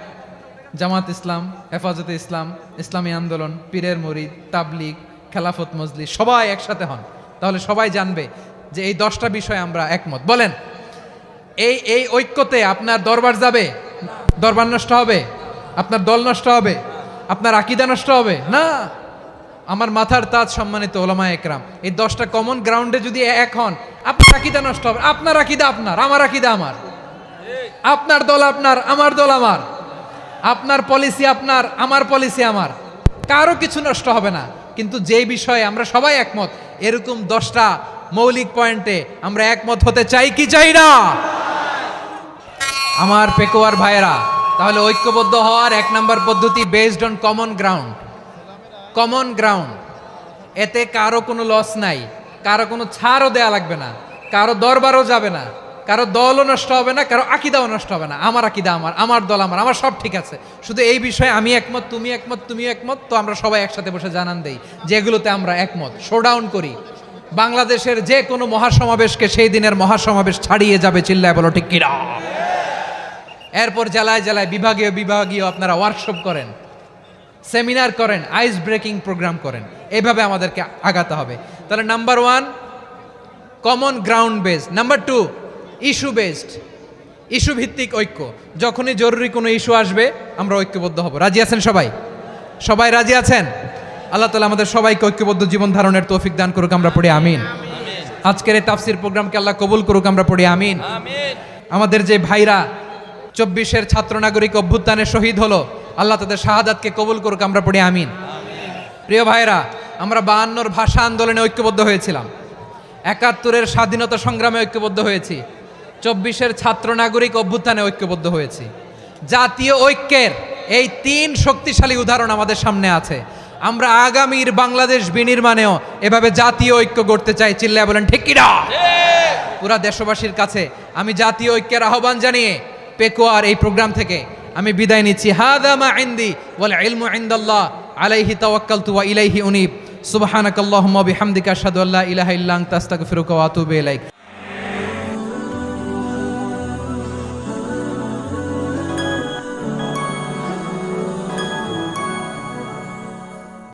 জামাত ইসলাম, হেফাজতে ইসলাম, ইসলামী আন্দোলন, পীরের মুরিদ, তাবলিগ, খেলাফত মজলিস, সবাই একসাথে হন। তাহলে সবাই জানবে যে এই 10টা বিষয়ে আমরা একমত। বলেন, এই ঐক্যতে আপনার দরবার যাবে? দরবার নষ্ট হবে? আপনার দল নষ্ট হবে? আপনার আকীদা নষ্ট হবে? না। আমার মাথার তাজ সম্মানিত ওলামা একরাম, এই 10টা কমন গ্রাউন্ডে যদি এক হন, আপনার আকীদা নষ্ট হবে? আপনার আকীদা আপনার, আমার আকীদা আমার, আপনার দল আপনার, আমার দল আমার, আপনার পলিসি আপনার, আমার পলিসি আমার, কারো কিছু নষ্ট হবে না। কিন্তু যে বিষয়ে আমরা সবাই একমত, এরকম 10টা মৌলিক পয়েন্টে আমরা একমত হতে চাই কি চাই না? আমার পেকুয়ার ভাইয়েরা, তাহলে ঐক্যবদ্ধ হওয়ার 1 নাম্বার পদ্ধতি based on common ground. Common ground, এতে কারো কোনো লস নাই, কারো কোনো ছাড়ও দেয়া লাগবে না, কারো দরবারও যাবে না, কারো দলও নষ্ট হবে না, কারো আকীদাও নষ্ট হবে না। আমার আকীদা আমার, আমার দল আমার, আমার সব ঠিক আছে। শুধু এই বিষয়ে আমি একমত, তুমি একমত, তুমিও একমত, তো আমরা সবাই একসাথে বসে জানান দেই যে এগুলোতে আমরা একমত, শোডাউন করি। বাংলাদেশের যে কোনো মহাসমাবেশকে সেই দিনের মহাসমাবেশ ছাড়িয়ে যাবে, চিল্লায় বলো ঠিক কিনা? এরপর জেলায় জেলায় বিভাগীয় আপনারা ওয়ার্কশপ করেন, সেমিনার করেন, আইস ব্রেকিং প্রোগ্রাম করেন। এইভাবে আমাদেরকে আগাতে হবে। তাহলে number 1 common ground based. Number 2 issue based, issue ভিত্তিক ঐক্য। যখনই জরুরি কোনো ইস্যু আসবে আমরা ঐক্যবদ্ধ হব। রাজি আছেন সবাই? সবাই রাজি আছেন? আল্লাহ তাআলা আমাদের সবাইকে ঐক্যবদ্ধ জীবন ধারণের তৌফিক দান করুক, আমরা পড়ি আমিন। আজকের এই তাফসীর প্রোগ্রামকে আল্লাহ কবুল করুক, আমরা পড়ি আমিন। আমাদের যে ভাইরা 24-এর ছাত্র নাগরিক অভ্যুত্থানে শহীদ হলো, আল্লাহ তাদের শাহাদাতকে কবুল করুক, আমরা পড়ি আমিন। প্রিয় ভাইরা, আমরা 52-র ভাষা আন্দোলনে ঐক্যবদ্ধ হয়েছিলাম, 71-এর স্বাধীনতা সংগ্রামে ঐক্যবদ্ধ হয়েছি, 24-এর ছাত্র নাগরিক অভ্যুত্থানে ঐক্যবদ্ধ হয়েছি। জাতীয় ঐক্যের এই 3 শক্তিশালী উদাহরণ আমাদের সামনে আছে। আমরা আগামীর বাংলাদেশ বিনির্মাণেও এভাবে জাতীয় ঐক্য গড়তে চাই, চিল্লায় বলেন ঠিক কিনা? পুরা দেশবাসীর কাছে আমি জাতীয় ঐক্যের আহ্বান জানিয়ে পেকুয়ার এই প্রোগ্রাম থেকে আমি বিদায় নিচ্ছি। হাদা মা ইনদি ওয়াল ইলমু ইনদাল্লাহ আলাইহি তাওয়াক্কালতু ওয়া ইলাইহি উনীব। সুবহানাকাল্লাহুম্মা বিহামদিকা আশহাদু আল্লা ইলাহা ইল্লা আনতা আস্তাগফিরুকা ওয়া আতুবু ইলাইক।